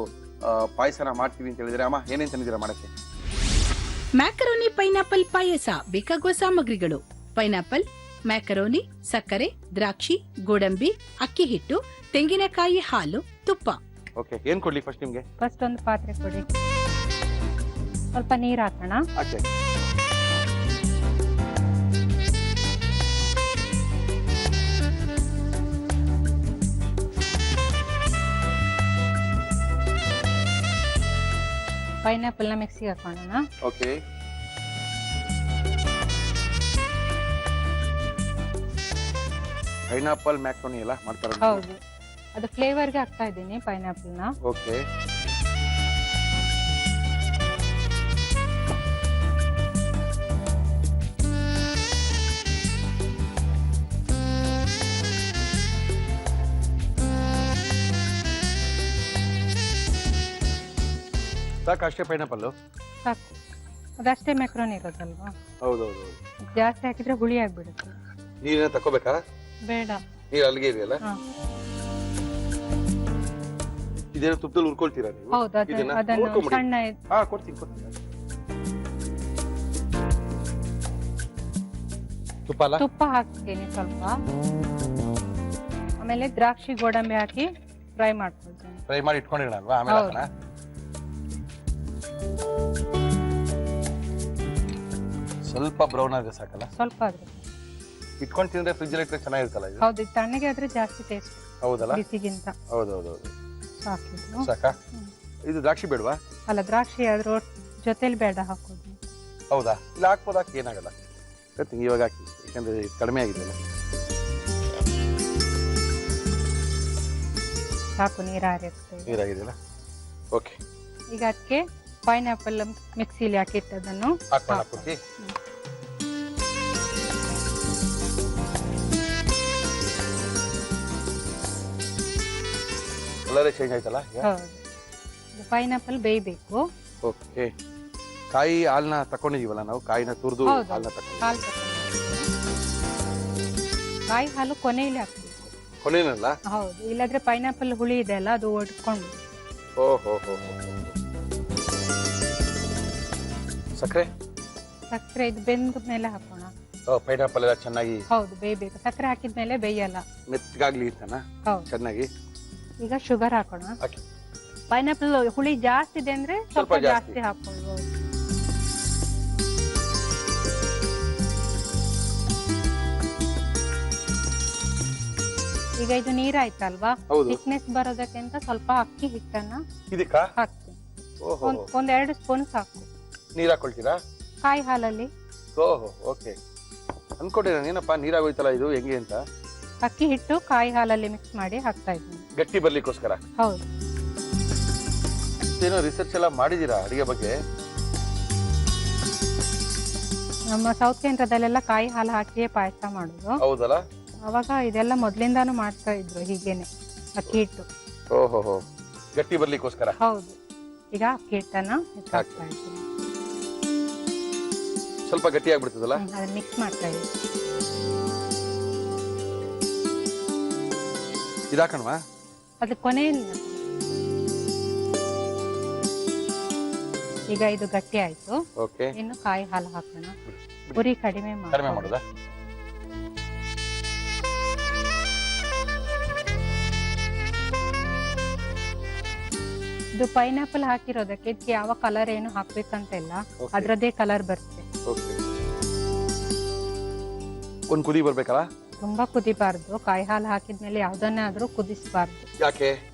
ಪಾಯಸನ ಮಾಡ್ತೀವಿ ಅಂತ ಹೇಳಿದ್ರೆ. ಅಮ್ಮ ಏನೇನ್ ತಂದಿದ್ದೀರಾ ಮಾಡಕ್ಕೆ? ಮ್ಯಾಕರೋನಿ ಪೈನಾಪಲ್ ಪಾಯಸ ಬೇಕಾಗುವ ಸಾಮಗ್ರಿಗಳು: ಪೈನಾಪಲ್, ಮ್ಯಾಕರೋನಿ, ಸಕ್ಕರೆ, ದ್ರಾಕ್ಷಿ, ಗೋಡಂಬಿ, ಅಕ್ಕಿ ಹಿಟ್ಟು, ತೆಂಗಿನಕಾಯಿ ಹಾಲು, ತುಪ್ಪ. ಓಕೆ, ಏನ್ ಕೊಡ್ಲಿ ಫಸ್ಟ್ ನಿಮ್ಗೆ? ಫಸ್ಟ್ ಒಂದು ಪಾತ್ರೆ ಕೊಡಿ, ಸ್ವಲ್ಪ ನೀರ್ ಹಾಕೋಣ. ಓಕೆ, ಪೈನಾಪಲ್ ನ ಮಿಕ್ಸಿಗೆ ಹಾಕೋಣ. ಓಕೆ, ಪೈನಾಪಲ್ ಮ್ಯಾಕ್ರೋನಿ ಎಲ್ಲ ಮಾಡ್ತಾರೆ? ಹೌದು, ಅದು ಫ್ಲೇವರ್ಗೆ ಹಾಕ್ತಾ ಇದ್ದೀನಿ ಪೈನಾಪಲ್ ನ. ಓಕೆ, ಸಾಕು ಅಷ್ಟೇ ಪೈನಾಪಲ್ಲು? ಸಾಕು, ಅದಷ್ಟೇ ಮ್ಯಾಕ್ರೋನಿ ಇರೋದಲ್ವಾ. ಹೌದೌದು. ಜಾಸ್ತಿ ಹಾಕಿದ್ರೆ ಹುಳಿ ಆಗ್ಬಿಡುತ್ತೆ. ನೀರೇನ ತಕೋಬೇಕಾ? ಬೇಡ. ನೀರು ಅಲ್ಲಿಗೆ ಇದೆಯಲ್ಲ? ಹಾ. ಇದೇನೋ ತುಪ್ಪದಲ್ಲಿ ಹುರ್ಕೊಳ್ತೀರಾ ನೀವು? ಹೌದು, ಇದನ್ನ ಅದನ್ನು ಹುರ್ಕೊಂಬಿಡಿ. ಸಣ್ಣ ಹಾ ಕೊಡ್ತೀನಿ. ತುಪ್ಪ ಅಲ್ಲ? ತುಪ್ಪ ಹಾಕ್ತೀನಿ ಸ್ವಲ್ಪ. ಆಮೇಲೆ ದ್ರಾಕ್ಷಿ ಗೋಡಂಬಿ ಹಾಕಿ ಫ್ರೈ ಮಾಡ್ಕೊಳ್ತೀನಿ. ಫ್ರೈ ಮಾಡಿ ಇಟ್ಕೊಂಡಿರೋಣಲ್ವಾ ಆಮೇಲೆ ಹೌದು. ಹಾಕೋಣ? ಸ್ವಲ್ಪ ಬ್ರೌನ್ ಆದ್ರೆ ಸಾಕಲ್ಲ? ಸ್ವಲ್ಪ ಆದ್ರೆ ಇಟ್ಕೊಂಡು ತಿಂದ್ರೆ ಫ್ರಿಜ್ ಅಲ್ಲಿ ಇಟ್ಟರೆ ಚೆನ್ನಾಗಿರುತ್ತಲ್ಲ ಇದು? ಹೌದು, ಇದು ತಣ್ಣಗೆ ಆದ್ರೆ ಜಾಸ್ತಿ ಟೇಸ್ಟ್ ಹೌದಲ್ಲ? ಬಿಸಿಗಿಂತ. ಹೌದೌದೌದು. ಸಾಕಿದ್ದು ಸಾಕಾ? ಇದು ದ್ರಾಕ್ಷಿ ಬೇಡವಾ? ಅಲ್ಲ, ದ್ರಾಕ್ಷಿ ಅದ್ರ ಜೊತೆಲಿ ಬೇಡ ಹಾಕೋದು. ಹೌದಾ? ಇಲ್ಲ ಹಾಕ್ಬೋದು, ಹಾಕಿ ಏನಾಗಲ್ಲ. ಹೇಳ್ತೀನಿ ಇವಾಗ ಹಾಕಿ, ಯಾಕಂದ್ರೆ ಇದು ಕಡಿಮೆ ಆಗಿದೆಯಲ್ಲ. ಸಾಕು, ನೀರಾಗುತ್ತೆ. ನೀರಾಗಿದೆಯಲ್ಲ? ಓಕೆ. ಈಗ ಅದಕ್ಕೆ ಪೈನಾಪಲ್ ಮಿಕ್ಸಿಲಿ ಹಾಕಿಟ್ಟದನ್ನು ಹಾಕೋಣ ಪೂರ್ತಿ. ಕಲರೇ ಚೇಂಜ್ ಆಯ್ತಲ್ಲ ಈಗ? ಹೌದು, ಪೈನಾಪಲ್ ಬೇಯಬೇಕು. ಓಕೆ. ಕಾಯಿ ಹಾಲನ್ನ ತಕೊಂಡಿದೀವಲ್ಲ ನಾವು, ಕಾಯಿನ ತುರಿದು ಹೌದು. ಹಾಲನ್ನ ತಗೊಂಡು ಹಾಲು ಕಾಯಿ ಹಾಲು ಕೊನೆಯಲ್ಲಿ ಹಾಕ್ಬೇಕು. ಕೊನೆನಲ್ಲ? ಹೌದು, ಇಲ್ಲಾದ್ರೆ ಪೈನಾಪಲ್ ಹುಳಿ ಇದೆ ಅಲ್ಲ, ಅದು ಒಡ್ಕೊಂಡು. ಓಹೋ. ಸಕ್ಕರೆ? ಸಕ್ಕರೆ ಇದು ಬೆಂದ ಮೇಲೆ ಹಾಕೋಣ. ಪೈನಾಪಲ್ ಎಲ್ಲ ಚೆನ್ನಾಗಿ ಹೌದು, ಬೇಯಬೇಕು. ಸಕ್ಕರೆ ಹಾಕಿದ್ಮೇಲೆ ಬೇಯಲ್ಲ. ಮೆತ್ತಗಾಗ್ಲಿ ಅಂತಾನ ಹೌದು. ಚೆನ್ನಾಗಿ. ಈಗ ಶುಗರ್ ಹಾಕೋಣ. ಹಾಕಿ. ಪೈನಾಪಲ್ ಹುಳಿ ಜಾಸ್ತಿ ಇದೆ ಅಂದ್ರೆ ಸ್ವಲ್ಪ ಸ್ವಲ್ಪ ಜಾಸ್ತಿ. ಜಾಸ್ತಿ ಹಾಕೊಳ್ಬಹುದು. ಈಗ ಇದು ನೀರಾಯ್ತಲ್ವಾ, ಹೌದು. ಥಿಕ್ನೆಸ್ ಬರೋದಕ್ಕೆ ಅಂತ ಸ್ವಲ್ಪ ಅಕ್ಕಿ ಹಿಟ್ಟನ್ನ ಇದಕ್ಕಾ? ಹಾಕ್ತೀನಿ. ಓಹೋ. ಒಂದ್ 2 ಸ್ಪೂನ್ ಸಾಕು. ನೀರ್ ಹಾಕೊಳ್ತೀರಾ? ಕಾಯಿ ಹಾಲಲ್ಲಿ ಓಹೋ. ಓಕೆ. ಅನ್ಕೊಂಡೆ ನಾನು, ಏನಪ್ಪ ನೀರಾಗೋಯ್ತಲ್ಲ ಇದು ಹೆಂಗೆ ಅಂತ. ಅಕ್ಕಿ ಹಿಟ್ಟು ಕಾಯಿ ಹಾಲಲ್ಲಿ ಮಿಕ್ಸ್ ಮಾಡಿ ಹಾಕ್ತಾ ಇದ್ದೀನಿ. ಗಟ್ಟಿ ಬರ್ಲಿಕ್ಕೋಸ್ಕರ? ಹೌದು. ಏನೋ ರಿಸರ್ಚ್ ಎಲ್ಲ ಮಾಡಿದೀರಾ ಅಡಿಗೆ ಬಗ್ಗೆ? ನಮ್ಮ ಸೌತ್ ಕೇಂದ್ರದಲ್ಲೆಲ್ಲ ಕಾಯಿ ಹಾಲು ಹಾಕಿಯೇ ಪಾಯಸ ಮಾಡೋದು. ಹೌದಲ್ಲ? ಅವಾಗ ಇದೆಲ್ಲ ಮೊದ್ಲಿಂದಾನು ಮಾಡ್ತಾ ಇದ್ರು ಹೀಗೇನೆ, ಅಕ್ಕಿ ಹಿಟ್ಟು. ಓಹೋ. ಗಟ್ಟಿ ಬರ್ಲಿಕ್ಕೋಸ್ಕರ? ಹೌದು. ಈಗ ಅಕ್ಕಿ ಹಿಟ್ಟನ್ನ ಹಾಕ್ತಾ ಇದ್ದೀನಿ. ಸ್ವಲ್ಪ ಗಟ್ಟಿ ಆಗ್ಬಿಡ್ತದಲ್ಲ? ಅದನ್ನ ಮಿಕ್ಸ್ ಮಾಡ್ತಾ ಇದ್ದೀನಿ. ಇದಾಕಣವಾ? ಅದು ಕೊನೆಯಲ್ಲಿ. ಈಗ ಇದು ಗಟ್ಟಿ ಆಯ್ತು. ಓಕೆ. ಇನ್ನು ಕಾಯಿ ಹಾಲು ಹಾಕೋಣ. ಉರಿ ಕಡಿಮೆ ಮಾಡೋದಾ? ಇದು ಪೈನಾಪಲ್ ಹಾಕಿರೋದಕ್ಕೆ ಇದಕ್ಕೆ ಯಾವ ಕಲರ್ ಏನು ಹಾಕ್ಬೇಕಂತ ಇಲ್ಲ, ಅದ್ರದ್ದೇ ಕಲರ್ ಬರುತ್ತೆ. ಒಂದ್ ಕುದಿ ಬರ್ಬೇಕಲ್ಲ? ತುಂಬಾ ಕುದಿಬಾರ್ದು. ಕಾಯಿ ಹಾಲು ಹಾಕಿದ್ಮೇಲೆ ಯಾವ್ದನ್ನೇ ಆದ್ರೂ ಕುದಿಸಬಾರ್ದು. ಯಾಕೆ?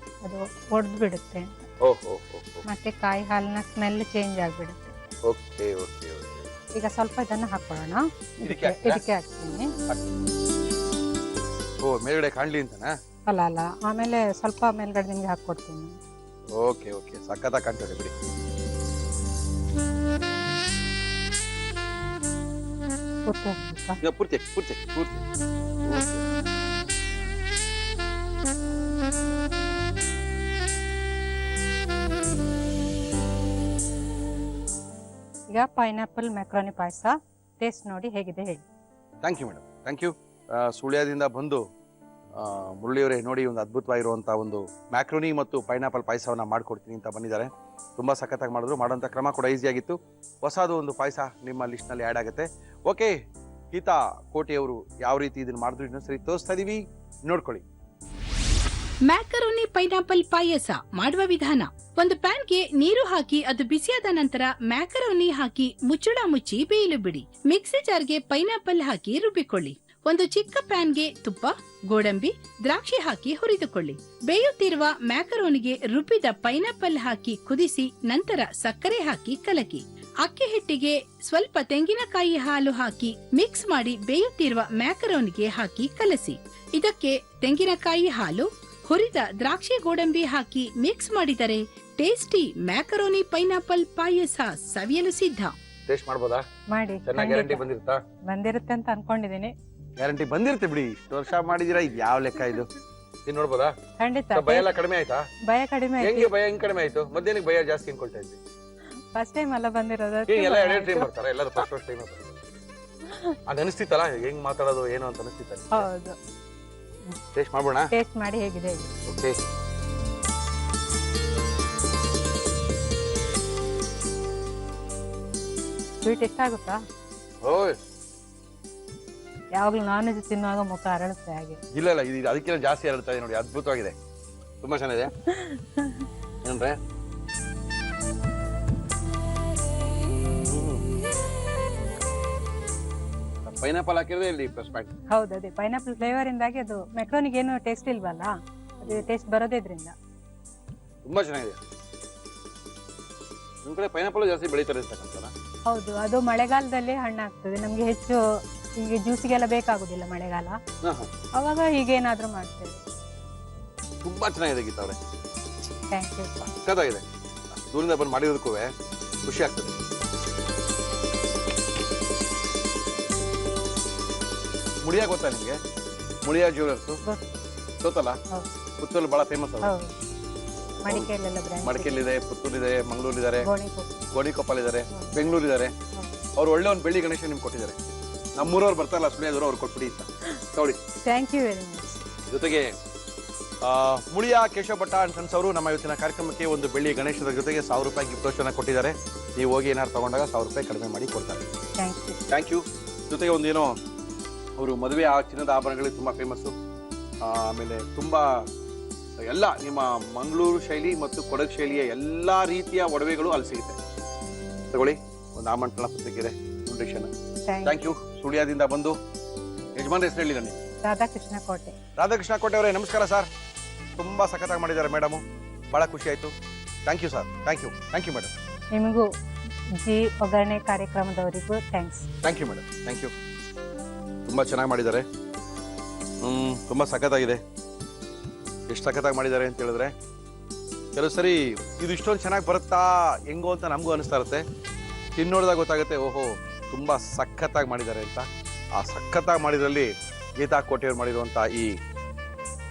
ಅದು ಒಡ್ದು ಬಿಡುತ್ತೆ. ಓಹೋ. ಮತ್ತೆ ಕಾಯಿ ಹಾಲಿನ ಸ್ಮೆಲ್ ಚೇಂಜ್ ಆಗ್ಬಿಡುತ್ತೆ. ಓಕೆ. ಈಗ ಸ್ವಲ್ಪ ಇದನ್ನ ಹಾಕೊಳ್ಳೋಣ. ಇದಕ್ಕೆ ಹಾಕ್ತೀನಿ. ಓ, ಮೇಲ್ಗಡೆ ಕಾಣ್ಲಿ ಅಂತನಾ? ಅಲ್ಲ, ಆಮೇಲೆ ಸ್ವಲ್ಪ ಮೇಲ್ಗಡೆ ನಿಮ್ಗೆ ಹಾಕೊಡ್ತೀನಿ. ಓಕೆ. ಸಕ್ಕತ್ತಾಗಿ ಕಾಣ್ತದೆ ಬಿಡಿ. ಪೂರ್ತಿ. ಈಗ ಪೈನಾಪಲ್ ಮ್ಯಾಕ್ರೋನಿ ಪಾಯಸ ಟೇಸ್ಟ್ ನೋಡಿ ಹೇಗಿದೆ ಹೇಳಿ. Thank you madam, thank you. ಸುಳ್ಯದಿಂದ ಬಂದು ಮುರಳಿಯವರೇ ನೋಡಿ ಒಂದು ಅದ್ಭುತವಾಗಿರುವಂಥ ಒಂದು ಮ್ಯಾಕ್ರೋನಿ ಮತ್ತು ಪೈನಾಪಲ್ ಪಾಯಸವನ್ನು ಮಾಡಿಕೊಡ್ತೀನಿ ಅಂತ ಬಂದಿದ್ದಾರೆ. ತುಂಬ ಸಖತ್ತಾಗಿ ಮಾಡಿದ್ರು. ಮಾಡೋಂಥ ಕ್ರಮ ಕೂಡ ಈಸಿಯಾಗಿತ್ತು. ಹೊಸದು ಒಂದು ಪಾಯಸ ನಿಮ್ಮ ಲಿಸ್ಟ್ನಲ್ಲಿ ಆ್ಯಡ್ ಆಗುತ್ತೆ. ಓಕೆ, ಗೀತಾ ಕೋಟೆಯವರು ಯಾವ ರೀತಿ ಇದನ್ನು ಮಾಡಿದ್ರು ಇನ್ನೊಂದ್ಸರಿ ತೋರಿಸ್ತಾ ಇದೀವಿ, ನೋಡ್ಕೊಳ್ಳಿ. ಮ್ಯಾಕರೋನಿ ಪೈನಾಪಲ್ ಪಾಯಸ ಮಾಡುವ ವಿಧಾನ: ಒಂದು ಪ್ಯಾನ್ಗೆ ನೀರು ಹಾಕಿ ಅದು ಬಿಸಿಯಾದ ನಂತರ ಮ್ಯಾಕರೋನಿ ಹಾಕಿ ಮುಚ್ಚಳ ಮುಚ್ಚಿ ಬೇಯಲು ಬಿಡಿ. ಮಿಕ್ಸಿ ಜಾರ್ಗೆ ಪೈನಾಪಲ್ ಹಾಕಿ ರುಬ್ಬಿಕೊಳ್ಳಿ. ಒಂದು ಚಿಕ್ಕ ಪ್ಯಾನ್ಗೆ ತುಪ್ಪ, ಗೋಡಂಬಿ, ದ್ರಾಕ್ಷಿ ಹಾಕಿ ಹುರಿದುಕೊಳ್ಳಿ. ಬೇಯುತ್ತಿರುವ ಮ್ಯಾಕರೋನಿಗೆ ರುಬ್ಬಿದ ಪೈನಾಪಲ್ ಹಾಕಿ ಕುದಿಸಿ ನಂತರ ಸಕ್ಕರೆ ಹಾಕಿ ಕಲಕಿ. ಅಕ್ಕಿ ಹಿಟ್ಟಿಗೆ ಸ್ವಲ್ಪ ತೆಂಗಿನಕಾಯಿ ಹಾಲು ಹಾಕಿ ಮಿಕ್ಸ್ ಮಾಡಿ ಬೇಯುತ್ತಿರುವ ಮ್ಯಾಕರೋನಿಗೆ ಹಾಕಿ ಕಲಸಿ. ಇದಕ್ಕೆ ತೆಂಗಿನಕಾಯಿ ಹಾಲು, ಹುರಿದ ದ್ರಾಕ್ಷಿ ಗೋಡಂಬಿ ಹಾಕಿ ಮಿಕ್ಸ್ ಮಾಡಿದರೆ ಟೇಸ್ಟಿ ಮ್ಯಾಕರೋನಿ ಪೈನಾಪಲ್ ಪಾಯಸ ಸವಿಯಲು ಸಿದ್ಧ. ಟೇಸ್ಟ್ ಮಾಡಬಹುದಾ? ಮಾಡಿ. ಗ್ಯಾರಂಟಿ ಬಂದಿರುತ್ತಾ? ಬಂದಿರುತ್ತೆ ಅಂತ ಅನ್ಕೊಂಡಿದ್ದೀನಿ. ಗ್ಯಾರಂಟಿ ಬಂದಿರುತ್ತೆ ಬಿಡಿ. ಇಷ್ಟು ವರ್ಷ ಮಾಡಿದಿರಾ, ಇದು ಯಾವ ಲೆಕ್ಕ ಇದು? ನೀನ್ ನೋಡ್ಬೋದಾ? ಖಂಡಿತ. ಭಯ ಎಲ್ಲ ಕಡಿಮೆ ಆಯ್ತಾ? ಭಯ ಕಡಿಮೆ ಆಯ್ತು. ಹೆಂಗೆ ಭಯ ಹೆಂಗ್ ಕಡಿಮೆ ಆಯ್ತು? ಮಧ್ಯಾಹ್ನಕ್ಕೆ ಭಯ ಜಾಸ್ತಿ ಅನ್ಕೊಳ್ತಾ ಇದ್ವಿ. ಫಸ್ಟ್ ಟೈಮ್ ಅಲ್ಲ ಬಂದಿರೋದು ಎಲ್ಲ ಎರಡೇ ಟೈಮ್ ಬರ್ತಾರೆ, ಎಲ್ಲರೂ ಫಸ್ಟ್ ಟೈಮ್ ಬರ್ತಾರೆ. ಅದು ಅನಿಸ್ತಿತ್ತಲ್ಲ ಹೆಂಗ್ ಮಾತಾಡೋದು ಏನು ಅಂತ ಅನಿಸ್ತಿತ್ತ? ಹೌದು. ಟೇಸ್ಟ್ ಮಾಡ್ಬೋಣ? ಟೇಸ್ಟ್ ಮಾಡಿ ಹೇಗಿದೆ ಹೇಳಿ. ಓಕೆ. ಸ್ವೀಟ್ ಎಷ್ಟಾಗುತ್ತಾ? ಓಯ್ ಯಾವಾಗ್ಲೂ ನಾನ್ ವೆಜ್ ತಿನ್ನುವಾಗ ಮುಖ ಅರಳುತ್ತೆ ಹಾಗೆ. ಇಲ್ಲ ಇಲ್ಲ, ಇದು ಅದಕ್ಕಿಂತ ಜಾಸ್ತಿ ಹರಡ್ತಾ ಇದೆ ನೋಡಿ, ಅದ್ಭುತವಾಗಿದೆ, ತುಂಬಾ ಚೆನ್ನಾಗಿದೆ. ಏನ್ರೆ ಪೈನಾಪಲ್ ಹಾಕಿದ್ರೆ ಇಲ್ಲಿ ಪ್ಲಸ್ ಪಾಯಿಂಟ್. ಹೌದು, ಅದೇ ಪೈನಾಪಲ್ ಫ್ಲೇವರ್ ಇಂದಾಗಿ ಅದು ಮೆಕ್ರೋನಿಗೆ ಏನು ಟೇಸ್ಟ್ ಇಲ್ವಲ್ಲ, ಅದು ಟೇಸ್ಟ್ ಬರೋದೇ ಇದ್ರಿಂದ. ತುಂಬಾ ಚೆನ್ನಾಗಿದೆ. ನಿಮ್ ಕಡೆ ಪೈನಾಪಲ್ ಜಾಸ್ತಿ ಬೆಳೀತಾರೆ ಅಂತಕ್ಕಂಥಲ್ಲ? ಹೌದು, ಅದು ಮಳೆಗಾಲದಲ್ಲಿ ಹಣ್ಣಾಗ್ತದೆ. ನಮ್ಗೆ ಹೆಚ್ಚು ಹೀಗೆ ಜ್ಯೂಸಿಗೆಲ್ಲ ಬೇಕಾಗುದಿಲ್ಲ ಮಳೆಗಾಲ, ಅವಾಗ ಹೀಗೇನಾದ್ರೂ ಮಾಡ್ತೇವೆ. ತುಂಬಾ ಚೆನ್ನಾಗಿದೆ ಗೀತಾ ಅವ್ರೆ, ಥ್ಯಾಂಕ್ ಯು. ಸಕ್ಕತ್ತಾಗಿದೆ. ದೂರಿಂದ ಬಂದು ಮಾಡಿರೋದಕ್ಕೂ ಖುಷಿ ಆಗ್ತದೆ. ಮುಳಿಯಾ ಗೊತ್ತಾ ನಿಮ್ಗೆ? ಮುಳಿಯಾ ಜ್ಯುವೆಲರ್ಸ್ ಗೊತ್ತಲ್ಲ, ಪುತ್ತೂರಲ್ಲಿ ಬಹಳ ಫೇಮಸ್ ಅದು. ಮಡಿಕೇರಿಲಿದೆ, ಪುತ್ತೂರಿದೆ, ಮಂಗಳೂರಿದ್ದಾರೆ, ಗೋಣಿಕೊಪ್ಪಲ್ ಇದಾರೆ, ಬೆಂಗಳೂರು ಇದಾರೆ. ಅವ್ರು ಒಳ್ಳೆ ಒಂದು ಬೆಳ್ಳಿ ಗಣೇಶ ನಿಮ್ಗೆ ಕೊಟ್ಟಿದ್ದಾರೆ. ನಮ್ಮೂರವ್ರು ಬರ್ತಾರಲ್ಲ ಸುಳಿಯೋದವರು, ಅವ್ರು ಕೊಟ್ಬಿಡಿ ಅಂತ ನೋಡಿ. Thank you very much. ಜೊತೆಗೆ ಮುಳಿಯಾ ಕೇಶವ ಭಟ್ಟ ಅಂಡ್ ಸನ್ಸ್ ಅವರು ನಮ್ಮ ಇವತ್ತಿನ ಕಾರ್ಯಕ್ರಮಕ್ಕೆ ಒಂದು ಬೆಳ್ಳಿ ಗಣೇಶದ ಜೊತೆಗೆ 1000 ರೂಪಾಯಿ ಗಿಫ್ಟ್ ವೋಚರ್ನ ಕೊಟ್ಟಿದ್ದಾರೆ. ನೀವು ಹೋಗಿ ಏನಾದ್ರು ತಗೊಂಡಾಗ 1000 ರೂಪಾಯಿ ಕಡಿಮೆ ಮಾಡಿ ಕೊಡ್ತಾರೆ. Thank you. ಜೊತೆಗೆ ಒಂದೇನೋ ಅವರು ಮದುವೆ ಚಿನ್ನದ ಆಭರಣಗಳಿಗೆ ತುಂಬಾ ಫೇಮಸ್ಸು. ಆಮೇಲೆ ತುಂಬಾ ಎಲ್ಲ ನಿಮ್ಮ ಮಂಗಳೂರು ಶೈಲಿ ಮತ್ತು ಕೊಡಗು ಶೈಲಿಯ ಎಲ್ಲಾ ರೀತಿಯ ಒಡವೆಗಳು ಅಲ್ಲಿ ಸಿಗುತ್ತೆ. ತಗೊಳ್ಳಿ, ಒಂದು ಆಮಂತ್ರಣ ಪತ್ರಿಕೆ ಇದೆ, ಫೌಂಡೇಶನ್. Thank you. ಸುಳ್ಯದಿಂದ ಬಂದು ಯಜಮಾನ್ ಹೆಸರು ಹೇಳಿ ನನಗೆ. ರಾಧಾಕೃಷ್ಣ ಕೋಟೆ. ರಾಧಾಕೃಷ್ಣ ಕೋಟೆ ಅವರೇ ನಮಸ್ಕಾರ ಸರ್. ತುಂಬಾ ಸಖತ್ತಾಗಿ ಮಾಡಿದ್ದಾರೆ ಮೇಡಮ್, ಬಹಳ ಖುಷಿ ಆಯ್ತು. Thank you sir. Thank you madam. ನಿಮಗೂ ಜಿ ಒಗ್ಗರಣೆ ಕಾರ್ಯಕ್ರಮದವರಿಗೂ thanks. Thank you madam. Thank you. ತುಂಬಾ ಚೆನ್ನಾಗಿ ಮಾಡಿದ್ದಾರೆ. ತುಂಬಾ ಸಖತ್ತಾಗಿದೆ. ಎಷ್ಟು ಸಖತ್ತಾಗಿ ಮಾಡಿದ್ದಾರೆ ಅಂತ ಹೇಳಿದ್ರೆ, ಕೆಲವು ಸರಿ ಇದು ಇಷ್ಟೊಂದು ಚೆನ್ನಾಗಿ ಬರುತ್ತಾ ಹೆಂಗೋ ಅಂತ ನಮಗೂ ಅನಿಸ್ತಾ ಇರುತ್ತೆ. ತಿನ್ನೋಡ್ದಾಗ ಗೊತ್ತಾಗುತ್ತೆ, ಓಹೋ ತುಂಬಾ ಸಖತ್ತಾಗಿ ಮಾಡಿದ್ದಾರೆ ಅಂತ. ಆ ಸಖತ್ತಾಗಿ ಮಾಡಿದ್ರಲ್ಲಿ ಗೀತಾ ಕೋಟೆಯವರು ಮಾಡಿರುವಂಥ ಈ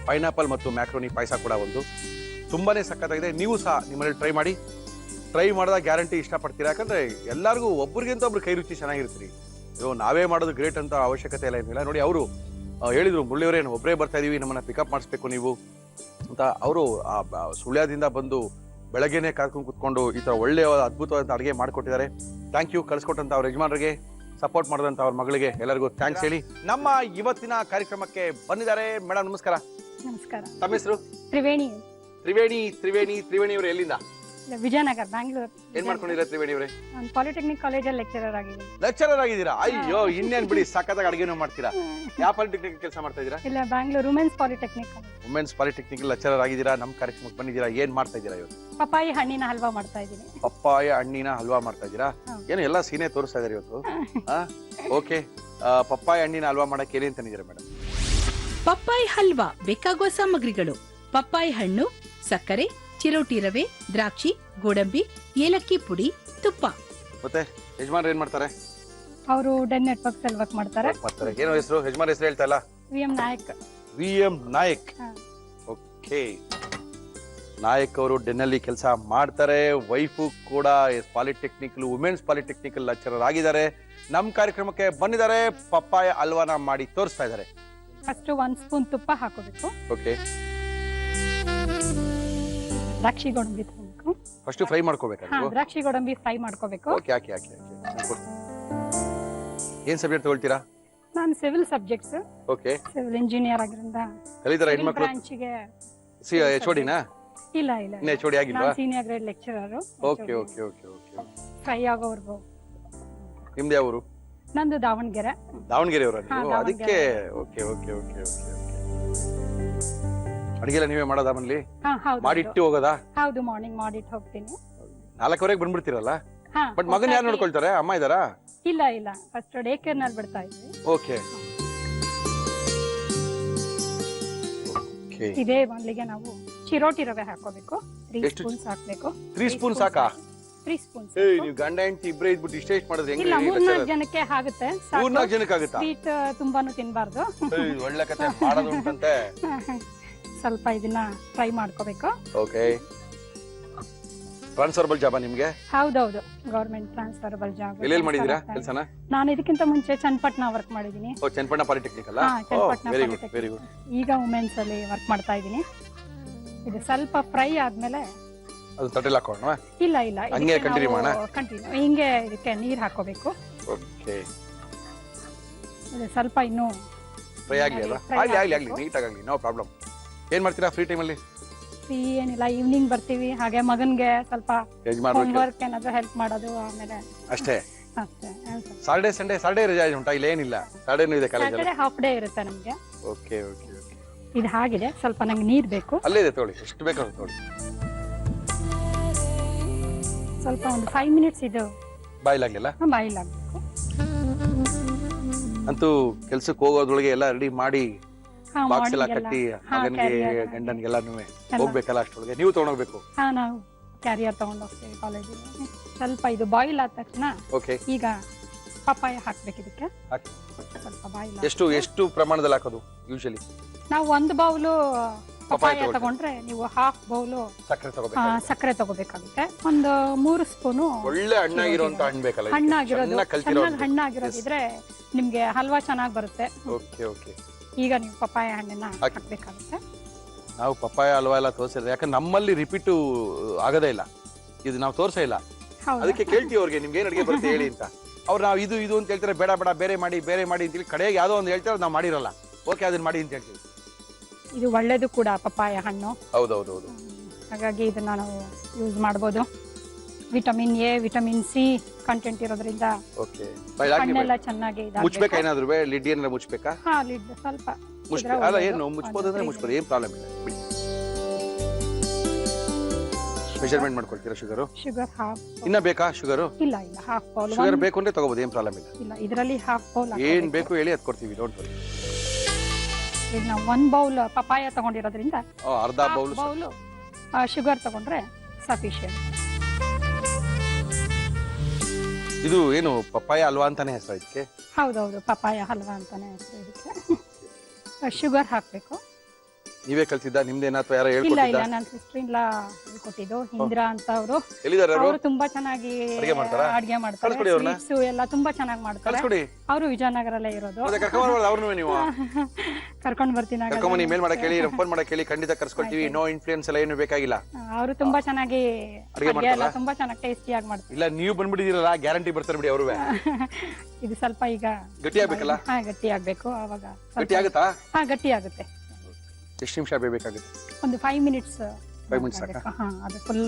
ಪೈನಾಪಲ್ ಮತ್ತು ಮ್ಯಾಕ್ರೋನಿ ಪಾಯಸ ಕೂಡ ಒಂದು ತುಂಬಾನೇ ಸಖತ್ತಾಗಿದೆ. ನೀವು ಸಹ ನಿಮ್ಮಲ್ಲಿ ಟ್ರೈ ಮಾಡಿದಾಗ ಗ್ಯಾರಂಟಿ ಇಷ್ಟಪಡ್ತೀರಾ. ಯಾಕಂದ್ರೆ ಎಲ್ಲರಿಗೂ ಒಬ್ರಿಗಿಂತ ಒಬ್ರು ಕೈ ರುಚಿ ಚೆನ್ನಾಗಿರ್ತೀರಿ. ನಾವೇ ಮಾಡೋದು ಗ್ರೇಟ್ ಅಂತ ಅವಶ್ಯಕತೆ ಎಲ್ಲ ಏನಿಲ್ಲ. ನೋಡಿ, ಅವರು ಹೇಳಿದ್ರು, ಮುಳ್ಳಿಯವರೇನು ಒಬ್ಬರೇ ಬರ್ತಾ ಇದೀವಿ, ನಮ್ಮನ್ನ ಪಿಕಪ್ ಮಾಡಿಸ್ಬೇಕು ನೀವು ಅಂತ. ಅವರು ಸುಳ್ಯದಿಂದ ಬಂದು ಬೆಳಗ್ಗೆನೆ ಕಾಯ್ಕೊಂಡು ಕುತ್ಕೊಂಡು ಈ ತರ ಒಳ್ಳೆಯ ಅದ್ಭುತವಾದ ಅಡುಗೆ ಮಾಡಿಕೊಟ್ಟಿದ್ದಾರೆ. Thank you. ಕಳಿಸ್ಕೊಟ್ಟಂತ ಅವ್ರ ಯಜಮಾನರಿಗೆ, ಸಪೋರ್ಟ್ ಮಾಡಿದಂತ ಅವ್ರ ಮಗಳಿಗೆ ಎಲ್ಲರಿಗೂ ಥ್ಯಾಂಕ್ಸ್ ಹೇಳಿ ನಮ್ಮ ಇವತ್ತಿನ ಕಾರ್ಯಕ್ರಮಕ್ಕೆ ಬಂದಿದ್ದಾರೆ. ಮೇಡಮ್ ನಮಸ್ಕಾರ. ನಮಸ್ಕಾರ. ತಮ್ಮ ಹೆಸರು? ತ್ರಿವೇಣಿ. ತ್ರಿವೇಣಿ ಅವರು ಎಲ್ಲಿಂದ? ವಿಜಯನಗರ, ಬ್ಯಾಂಗ್ಳೂರ್. ಏನ್ ಮಾಡ್ಕೊಂಡಿದ್ದೀರಾ ತ್ರಿವೇಣಿ ಅವರೇ? ನಾನು ಪಾಲಿಟೆಕ್ನಿಕ್ ಕಾಲೇಜಲ್ಲಿ ಲೆಕ್ಚರರ್ ಆಗಿದ್ದೀನಿ. ಲೆಕ್ಚರರ್ ಆಗಿದ್ದೀರಾ? ಅಯ್ಯೋ, ಇನ್ನೇನ್ ಬಿಡಿ, ಸಖತ್ತಾಗಿ ಅಡುಗೆನೂ ಮಾಡ್ತೀರಾ. ಯಾವ ಪಾಲಿಟೆಕ್ನಿಕ್ ಕೆಲಸ ಮಾಡ್ತಾ ಇದ್ದೀರಾ? ಇಲ್ಲ, Bangalore women's polytechnic. Women's polytechnic lecturer ಆಗಿದ್ದೀರಾ. ನಮ್ಮ ಕಾರ್ಯಕ್ರಮಕ್ಕೆ ಬಂದಿದ್ದೀರಾ. ಏನ್ ಮಾಡ್ತಾ ಇದ್ದೀರಾ ಇವತ್ತು? ಪಪ್ಪಾಯಿ ಹಣ್ಣಿನ ಹಲ್ವಾ ಮಾಡ್ತಾ ಇದ್ದೀನಿ. ಪಪ್ಪಾಯ ಹಣ್ಣಿನ ಹಲ್ವಾ ಮಾಡ್ತಾ ಇದ್ದೀರಾ? ಏನು ಎಲ್ಲ ಸೀನೆ ತೋರಿಸ್ತಾ ಇದಾರೆ ಇವತ್ತು. ಓಕೆ, ಪಪ್ಪಾಯ ಹಣ್ಣಿನ ಹಲ್ವಾ ಮಾಡಕ್ಕೆ ಏನೇನ್ ತಂದಿದ್ದೀರಾ ಮೇಡಮ್? ಪಪ್ಪಾಯಿ ಹಲ್ವಾ ಬೇಕಾಗುವ ಸಾಮಗ್ರಿಗಳು: ಪಪ್ಪಾಯಿ ಹಣ್ಣು, ಸಕ್ಕರೆ, ಚಿರೋಟಿ ರವೆ, ದ್ರಾಕ್ಷಿ, ಗೋಡಂಬಿ, ಏಲಕ್ಕಿ ಪುಡಿ, ತುಪ್ಪ. ಮತ್ತೆ ಯಜಮಾನ್ರು ಏನ್ ಮಾಡ್ತಾರೆ? ಅವರು ಡೆನ್ ನೆಟ್ವರ್ಕ್ಸ್ ಅಲ್ಲಿ ವರ್ಕ್ ಮಾಡ್ತಾರೆ. ಏನೋ ಹೆಸರು? ಯಜಮಾನ್ ಹೆಸರು ಹೇಳ್ತಾ ಇಲ್ಲ? VM Nayak. VM Nayak. Okay, Nayak ಅವರು ಡೆನ್ನಲ್ಲಿ ಕೆಲಸ ಮಾಡ್ತಾರೆ. ವೈಫು ಕೂಡ ಪಾಲಿಟೆಕ್ನಿಕ್, ವುಮೆನ್ಸ್ ಪಾಲಿಟೆಕ್ನಿಕ್ ಲೆಕ್ಚರರ್ ಆಗಿದ್ದಾರೆ. ನಮ್ಮ ಕಾರ್ಯಕ್ರಮಕ್ಕೆ ಬಂದಿದ್ದಾರೆ. ಪಪ್ಪಾಯ ಹಲ್ವಾನ ಮಾಡಿ ತೋರಿಸ್ತಾ ಇದ್ದಾರೆ. ಫಸ್ಟ್ 1 ಸ್ಪೂನ್ ತುಪ್ಪ ಹಾಕೋಬೇಕು. ಓಕೆ, ದ್ರಾಕ್ಷಿ ಗೋಡಂಬಿ ತಗೋಬೇಕು. ಫಸ್ಟ್ ಫ್ರೈ ಮಾಡ್ಕೋಬೇಕು. ದ್ರಾಕ್ಷಿ ಗೋಡಂಬಿ ಫ್ರೈ ಮಾಡ್ಕೋಬೇಕು. ಓಕೆ, ಹಾಕಿ. ಏನ್ ಸಬ್ಜೆಕ್ಟ್ ತಗೊಳ್ತೀರಾ? ನಾನು civil subjects. Okay, civil engineer ಆಗಿರೋದ್ರಿಂದ ಕಲಿತಾರ ಹೆಣ್ಮಕ್ಳು? ಬ್ರಾಂಚ್ಗೆ HOD ನಾ? ಇಲ್ಲ, HOD ಆಗಿಲ್ವಾ? Senior grade lecturer. Okay. Fry ಆಗೋವರೆಗೂ. ನಿಮ್ದು ಯಾವ ಊರು? ನಂದು ದಾವಣಗೆರೆ. ದಾವಣಗೆರೆಯವರ ನೀವು? ಅದಕ್ಕೆ ಓಕೆ. ಅಡಿಗೆಲ್ಲ ನೀವೇ ಮಾಡೋದಾ ಮನೇಲಿ? ಮಾಡಿಟ್ಟು ಹೋಗೋದಾ? ಹೌದು, ಮಾರ್ನಿಂಗ್ ಮಾಡಿಟ್ಟು ಹೋಗ್ತೀನಿ. 4:00 ಬಂದ್ಬಿಡ್ತೀರಲ್ಲ. ಬಟ್ ಮಗನ್ ಯಾರು ನೋಡ್ಕೊಳ್ತಾರೆ? ಅಮ್ಮ ಇದಾರಾ? ಇಲ್ಲ, ಫಸ್ಟ್ ಡೇ ಕೇರ್ ನಲ್ಲಿ ಬಿಡ್ತಾ ಇದ್ವಿ. ಓಕೆ. ಇದೇ ಮೊದಲಿಗೆ ನಾವು ಚಿರೋಟಿ ರವೆ ಹಾಕೋಬೇಕು. 3 ಸ್ಪೂನ್ಸ್ ಹಾಕ್ಬೇಕು. 3 ಸ್ಪೂನ್ ಸಾಕಾ? 3 ಸ್ಪೂನ್ಸ್. ನೀವು ಗಂಡ ಹೆಂಡತಿ ಇಬ್ಬರೇ ಇದ್ಬಿಟ್ಟು ಇಷ್ಟೇ ಮಾಡಿದ್ರೆ ಹೆಂಗೆ? ಇಲ್ಲ, 3-4 ಜನಕ್ಕೆ ಆಗುತ್ತೆ. 3-4 ಜನಕ್ಕೆ ಆಗುತ್ತಾ? ಸ್ವೀಟ್ ತುಂಬಾನು ತಿನ್ಬಾರ್ದು. ಒಳ್ಳೆ ಕತೆ ಮಾಡೋದು ಉಂಟಂತೆ. ಸ್ವಲ್ಪ ಇದನ್ನ ಫ್ರೈ ಮಾಡ್ಕೋಬೇಕು. ಓಕೆ, ಟ್ರಾನ್ಸ್ಫರ್ಬಲ್ ಜಾಬಾ ನಿಮ್ಗೆ? ಹೌದೌದು, ಗೌರ್ಮೆಂಟ್ ಟ್ರಾನ್ಸ್ಫರಬಲ್ ಜಾಬ್. ಎಲ್ಲೆಲ್ಲಿ ಮಾಡಿದೀರಾ ಕೆಲಸನ? ನಾನು ಇದಕ್ಕಿಂತ ಮುಂಚೆ ಚನ್ನಪಟ್ಟಣ ವರ್ಕ್ ಮಾಡಿದೀನಿ. ಓ, ಚನ್ನಪಟ್ಟಣ ಪಾಲಿಟೆಕ್ನಿಕ್ ಅಲ್ಲ? ಹಾ, Channapatna very good, Polytechnic. Very good. ಈಗ ವುಮೆನ್ಸ್ ಅಲ್ಲಿ ವರ್ಕ್ ಮಾಡ್ತಾ ಇದ್ದೀನಿ. ಇದು ಸ್ವಲ್ಪ ಫ್ರೈ ಆದ್ಮೇಲೆ ಅದು ತಟ್ಟೆಲಿ ಹಾಕೋಣ? ಇಲ್ಲ ಇಲ್ಲ, ಹಂಗೆ continue ಮಾಡೋಣ? ಕಂಟಿನ್ಯೂ ಹಿಂಗೆ ಇದಕ್ಕೆ ನೀರ್ ಹಾಕೋಬೇಕು. ಓಕೆ. ಇದು ಸ್ವಲ್ಪ ಇನ್ನೂ ಫ್ರೈ ಆಗ್ಲಿ ಅಲ್ಲ? Fry ಆಗ್ಲಿ ಆಗ್ಲಿ ಆಗ್ಲಿ, ಆಗ್ಬೇಕು. ನೀಟಾಗಿ ಆಗ್ಲಿ, ನೋ ಪ್ರಾಬ್ಲಮ್. ಏನ್ ಮಾಡ್ತೀರಾ ಫ್ರೀ ಟೈಮಲ್ಲಿ? ಫ್ರೀ ಏನಿಲ್ಲ, ಈವ್ನಿಂಗ್ ಬರ್ತೀವಿ, ಹಾಗೆ ಮಗನ್ಗೆ ಸ್ವಲ್ಪ ಏಜ್ ಹೋಮ್ ಮಾಡ್ಬೇಕು ವರ್ಕ್ ಏನಾದ್ರು ಹೆಲ್ಪ್ ಮಾಡೋದು, ಆಮೇಲೆ ಅಷ್ಟೇ. ಅಷ್ಟೇ. ಸಾಟರ್ಡೆ ಸಂಡೇ, ಸಾಟರ್ಡೆ ರಜೆ ಉಂಟಾ? ಇಲ್ಲ ಏನಿಲ್ಲ, ಸಾಟರ್ಡೇನೂ ಇದೆ ಕಾಲೇಜಲ್ಲಿ? ಸ್ಯಾಟರ್ಡೆ ಹಾಫ್ ಡೇ ಇರುತ್ತೆ ನಮ್ಗೆ. Okay okay okay. ಇದು ಹಾಗಿದೆ, ಸ್ವಲ್ಪ ನಂಗೆ ನೀರ್ ಬೇಕು. ಅಲ್ಲೇ ಇದೆ ತಗೊಳ್ಳಿ, ಎಷ್ಟು ಬೇಕು ಅಂತ ತಗೊಳ್ಳಿ. ಸ್ವಲ್ಪ ಒಂದು 5 ಮಿನಿಟ್ಸ್ ಇದು ಬಾಯ್ಲಾಗ್ಲಿಲ್ಲ ಬಾಯಿಲ್ ಆಗ್ಬೇಕು. ಅಂತೂ ಕೆಲ್ಸಕ್ಕೆ ಹೋಗೋದ್ರೊಳಗೆ ಎಲ್ಲ ರೆಡಿ ಮಾಡಿ ಹಾ, ಬಾಕ್ಸ್ ಎಲ್ಲ morning ಕಟ್ಟಿ ಎಲ್ಲ. ಹಾ, ಮಗನ್ಗೆ carrier ಗಂಡನ್ಗೆಲ್ಲಾನು ಎಲ್ಲ. ಹೋಗ್ಬೇಕಲ್ಲ, ಅಷ್ಟೊಳಗೆ ನೀವು ತಗೊಂಡೋಗ್ಬೇಕು. ಹಾ, ನಾವು ಕ್ಯಾರಿಯರ್ ತಗೊಂಡು ಹೋಗ್ತೀವಿ ಕಾಲೇಜಿಗೆ. ಸ್ವಲ್ಪ ಇದು ಬಾಯ್ಲ್ ಆದ ತಕ್ಷಣ ಓಕೆ. ಈಗ ಪಪ್ಪಾಯ ಹಾಕ್ಬೇಕು ಇದಕ್ಕೆ. ಹಾಕಿ. ಸ್ವಲ್ಪ ಬಾಯ್ಲ್ ಎಷ್ಟು ಪ್ರಮಾಣದಲ್ಲಿ ಹಾಕೋದು ಯೂಶಲಿ? ನಾವು 1 ಬೌಲು ಪಪ್ಪಾಯ ತಗೊಳ್ತೀವಿ. ತಗೊಂಡ್ರೆ ನೀವು ಹಾಫ್ ಬೌಲು ಸಕ್ಕರೆ ತಗೋಬೇಕು. ಸಕ್ಕರೆ ತಗೋಬೇಕಾಗುತ್ತೆ. ಒಂದು 3 ಸ್ಪೂನು ಒಳ್ಳೆ ಹಣ್ಣಾಗಿರುವಂತ ಹಣ್ಣು ಬೇಕಲ್ಲ? ಹಣ್ಣಾಗಿರೋದು, ಚೆನ್ನಾಗಿ ಕಲ್ತಿರೋ ಚೆನ್ನಾಗಿ ಹಣ್ಣಾಗಿರೋದಿದ್ರೆ ನಿಮ್ಗೆ ಹಲ್ವಾ ಚೆನ್ನಾಗಿ ಬರುತ್ತೆ. Okay okay. ಈಗ ನೀವು ಪಪ್ಪಾಯ ಹಣ್ಣನ್ನ ಹಾಕಿ. ಹಾಕ್ಬೇಕಾಗುತ್ತೆ. ನಾವು ಪಪ್ಪಾಯ ಹಲ್ವಾ ಎಲ್ಲ ತೋರಿಸಿದ್ರೆ, ಯಾಕಂದ್ರೆ ನಮ್ಮಲ್ಲಿ ರಿಪೀಟು ಆಗದೇ ಇಲ್ಲ, ಇದು ನಾವು ತೋರ್ಸೇ ಇಲ್ಲ. ಹೌದು, ಅದಕ್ಕೆ ಕೇಳ್ತೀವಿ ಅವ್ರಿಗೆ, ನಿಮ್ಗೆ ಏನ್ ಅಡಿಗೆ ಬರುತ್ತೆ ಹೇಳಿ ಅಂತ. ಅವ್ರು ನಾವು ಇದು ಅಂತ ಹೇಳ್ತಾರೆ, ಬೇಡ ಬೇಡ ಬೇರೆ ಮಾಡಿ ಅಂತೇಳಿ ಕಡೆಗೆ ಯಾವುದೋ ಒಂದು ಹೇಳ್ತಾರೆ, ನಾವು ಮಾಡಿರಲ್ಲ. ಓಕೆ, ಅದನ್ನ ಮಾಡಿ ಅಂತ ಹೇಳ್ತೀವಿ. ಇದು ಒಳ್ಳೇದು ಕೂಡ ಪಪ್ಪಾಯ ಹಣ್ಣು. ಹೌದೌದೌದು. ಹಾಗಾಗಿ ಇದನ್ನ ನಾವು ಯೂಸ್ ಮಾಡ್ಬೋದು. Vitamin A, vitamin C content ಇರೋದ್ರಿಂದ ಓಕೆ. ಹಣ್ಣೆಲ್ಲ ಚೆನ್ನಾಗಿ ಮುಚ್ಬೇಕಾ? ಏನಾದ್ರು ಲಿಡ್ ಏನಾದ್ರು ಮುಚ್ಬೇಕಾ? ಹಾ, ಲಿಡ್ ಸ್ವಲ್ಪ ಮುಚ್ಬೇಕು. ಅಲ್ಲ, ಏನು ಮುಚ್ಬೋದು ಅಂದ್ರೆ ಮುಚ್ಬೋದು, ಏನ್ ಪ್ರಾಬ್ಲಮ್ ಇಲ್ಲ. ಮೆಜರ್ಮೆಂಟ್ ಮಾಡ್ಕೊಳ್ತೀರಾ ಶುಗರು? Sugar half. ಇನ್ನ ಬೇಕಾ ಶುಗರು? ಇಲ್ಲ ಇಲ್ಲ, ಹಾಫ್ ಬೌಲ್. ಶುಗರ್ ಬೇಕು ಅಂದ್ರೆ ತಗೋಬಹುದು, ಏನ್ ಪ್ರಾಬ್ಲಮ್ ಇಲ್ಲ. ಇಲ್ಲ, ಇದರಲ್ಲಿ ಹಾಫ್ ಬೌಲ್. ಏನ್ ಬೇಕು ಹೇಳಿ ಅದ್ ಕೊಡ್ತೀವಿ, ಡೋಂಟ್ ವರಿ. ಈಗ ನಾವು 1 ಬೌಲ್ ಪಪ್ಪಾಯ ತಗೊಂಡಿರೋದ್ರಿಂದ ಅರ್ಧ ಬೌಲ್ ಬೌಲ್ ಶುಗರ್ ತಗೊಂಡ್ರೆ ಸಫಿಶಿಯಂಟ್. ಇದು ಏನು ಪಪ್ಪಾಯ ಹಲ್ವಾ ಅಂತಾನೆ ಹೆಸರು ಇದಕ್ಕೆ? ಹೌದೌದು, ಪಪ್ಪಾಯ ಹಲ್ವಾ ಅಂತಾನೆ ಹೆಸರು ಇದಕ್ಕೆ. ಶುಗರ್ ಹಾಕ್ಬೇಕು. ನೀವೇ ಕಲ್ತಿದ್ದ? ನಿಮ್ದೇನ ಅಥವಾ ಯಾರೋ ಇಲ್ಲ ಹೇಳ್ಕೊಟ್ಟಿದ್ದ? ಇಲ್ಲ, ನನ್ನ ಸಿಸ್ಟರ್ ಇಲ್ಲ ಹೇಳ್ಕೊಟ್ಟಿದ್ದು. ಇಂದಿರಾ ಅಂತ ಅವರು. ಎಲ್ಲಿದ್ದಾರೆ ಅವರು? ಅವರು ತುಂಬಾ ಚೆನ್ನಾಗಿ ಅಡ್ಗೆ ಮಾಡ್ತಾರಾ? ಅಡ್ಗೆ ಮಾಡ್ತಾರೆ. ಕಳ್ಸ್ಕೊಡಿ ಅವ್ರನ್ನ. ಸ್ವೀಟ್ಸ್ ಎಲ್ಲ ತುಂಬಾ ಚೆನ್ನಾಗಿ ಮಾಡ್ತಾರೆ. ಕಳ್ಸ್ಕೊಡಿ. ಅವರು ವಿಜಯನಗರಲ್ಲೇ ಇರೋದು. ಮತ್ತೆ ಕರ್ಕೊಂಡ್ ಅವ್ರನ್ನೂ ನೀವು ಕರ್ಕೊಂಡ್ ಬರ್ತೀನಿ. ಕರ್ಕೊಂಬನ್ನಿ, ಮೇಲ್ ಮಾಡಕ್ ಹೇಳಿ, ಫೋನ್ ಮಾಡಕ್ ಹೇಳಿ, ಖಂಡಿತ ಕರ್ಸ್ಕೊಳ್ತೀವಿ. ನೋ ಇನ್ಫ್ಲೂಯೆನ್ಸ್ ಎಲ್ಲ ಏನು ಬೇಕಾಗಿಲ್ಲ. ಅವರು ತುಂಬಾ ಚೆನ್ನಾಗಿ ಅಡ್ಗೆ ಅಡ್ಗೆ ಎಲ್ಲ ಮಾಡ್ತಾರಾ? ತುಂಬಾ ಚೆನ್ನಾಗಿ ಟೇಸ್ಟಿಯಾಗಿ ಮಾಡ್ತಾರೆ. ಇಲ್ಲ, ನೀವು ಬಂದ್ಬಿಟ್ಟಿದ್ದೀರಲ್ಲ, ಗ್ಯಾರಂಟಿ ಬರ್ತಾರೆ ಬಿಡಿ ಅವ್ರುವೆ. ಇದು ಸ್ವಲ್ಪ ಈಗ ಗಟ್ಟಿ ಆಗ್ಬೇಕಲ್ಲ? ಹಾ, ಗಟ್ಟಿ ಆಗ್ಬೇಕು. ಅವಾಗ ಗಟ್ಟಿ ಆಗುತ್ತಾ? ಹಾ, ಗಟ್ಟಿ ಆಗುತ್ತೆ. ಎಷ್ಟು ನಿಮಿಷ ಬೇಕಬೇಕಾಗುತ್ತೆ? ಒಂದು 5 ಮಿನಿಟ್ಸ್. 5 minutes ಸಾಕಾ? ಹಾ, ಅದು ಫುಲ್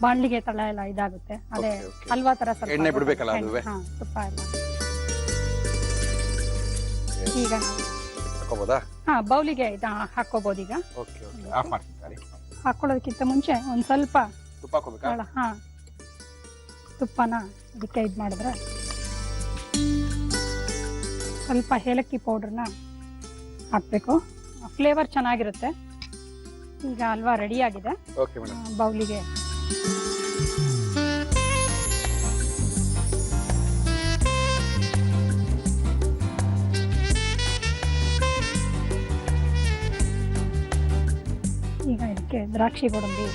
ಬಾಣ್ಲಿಗೆ ತಳ ಎಲ್ಲ ಇದಾಗುತ್ತೆ. ಅದೇ Okay, okay. ಹಲ್ವಾ ತರ ಸ್ವಲ್ಪ ಎಣ್ಣೆ ಬಿಡ್ಬೇಕಲ್ಲ ಅದುವೆ? ಹಾ, ತುಪ್ಪ ಎಲ್ಲ. ಈಗ ನಾವು ಹಾಕೋಬೋದಾ? ಹಾ, ಬೌಲಿಗೆ ಹಾಕೋಬಹುದು. ಈಗ ಓಕೆ ಓಕೆ, ಆಫ್ ಮಾಡ್ತೀನಿ. ಹಾಕೊಳ್ಳೋದಕ್ಕಿಂತ ಮುಂಚೆ ಒಂದ್ ಸ್ವಲ್ಪ ತುಪ್ಪ ಹಾಕೋಬೇಕಾ? ಹಾ, ತುಪ್ಪನ ಇದಕ್ಕೆ ಇದು ಮಾಡಿದ್ರೆ ಸ್ವಲ್ಪ ಏಲಕ್ಕಿ ಪೌಡರ್ನ ಹಾಕ್ಬೇಕು. ಫ್ಲೇವರ್ ಚೆನ್ನಾಗಿರುತ್ತೆ. ಈಗ ಹಲ್ವಾ ರೆಡಿ ಆಗಿದೆ. Okay madam. ಬೌಲಿಗೆ ಈಗ ಇದಕ್ಕೆ ದ್ರಾಕ್ಷಿ ಗೋಡಂಬಿ,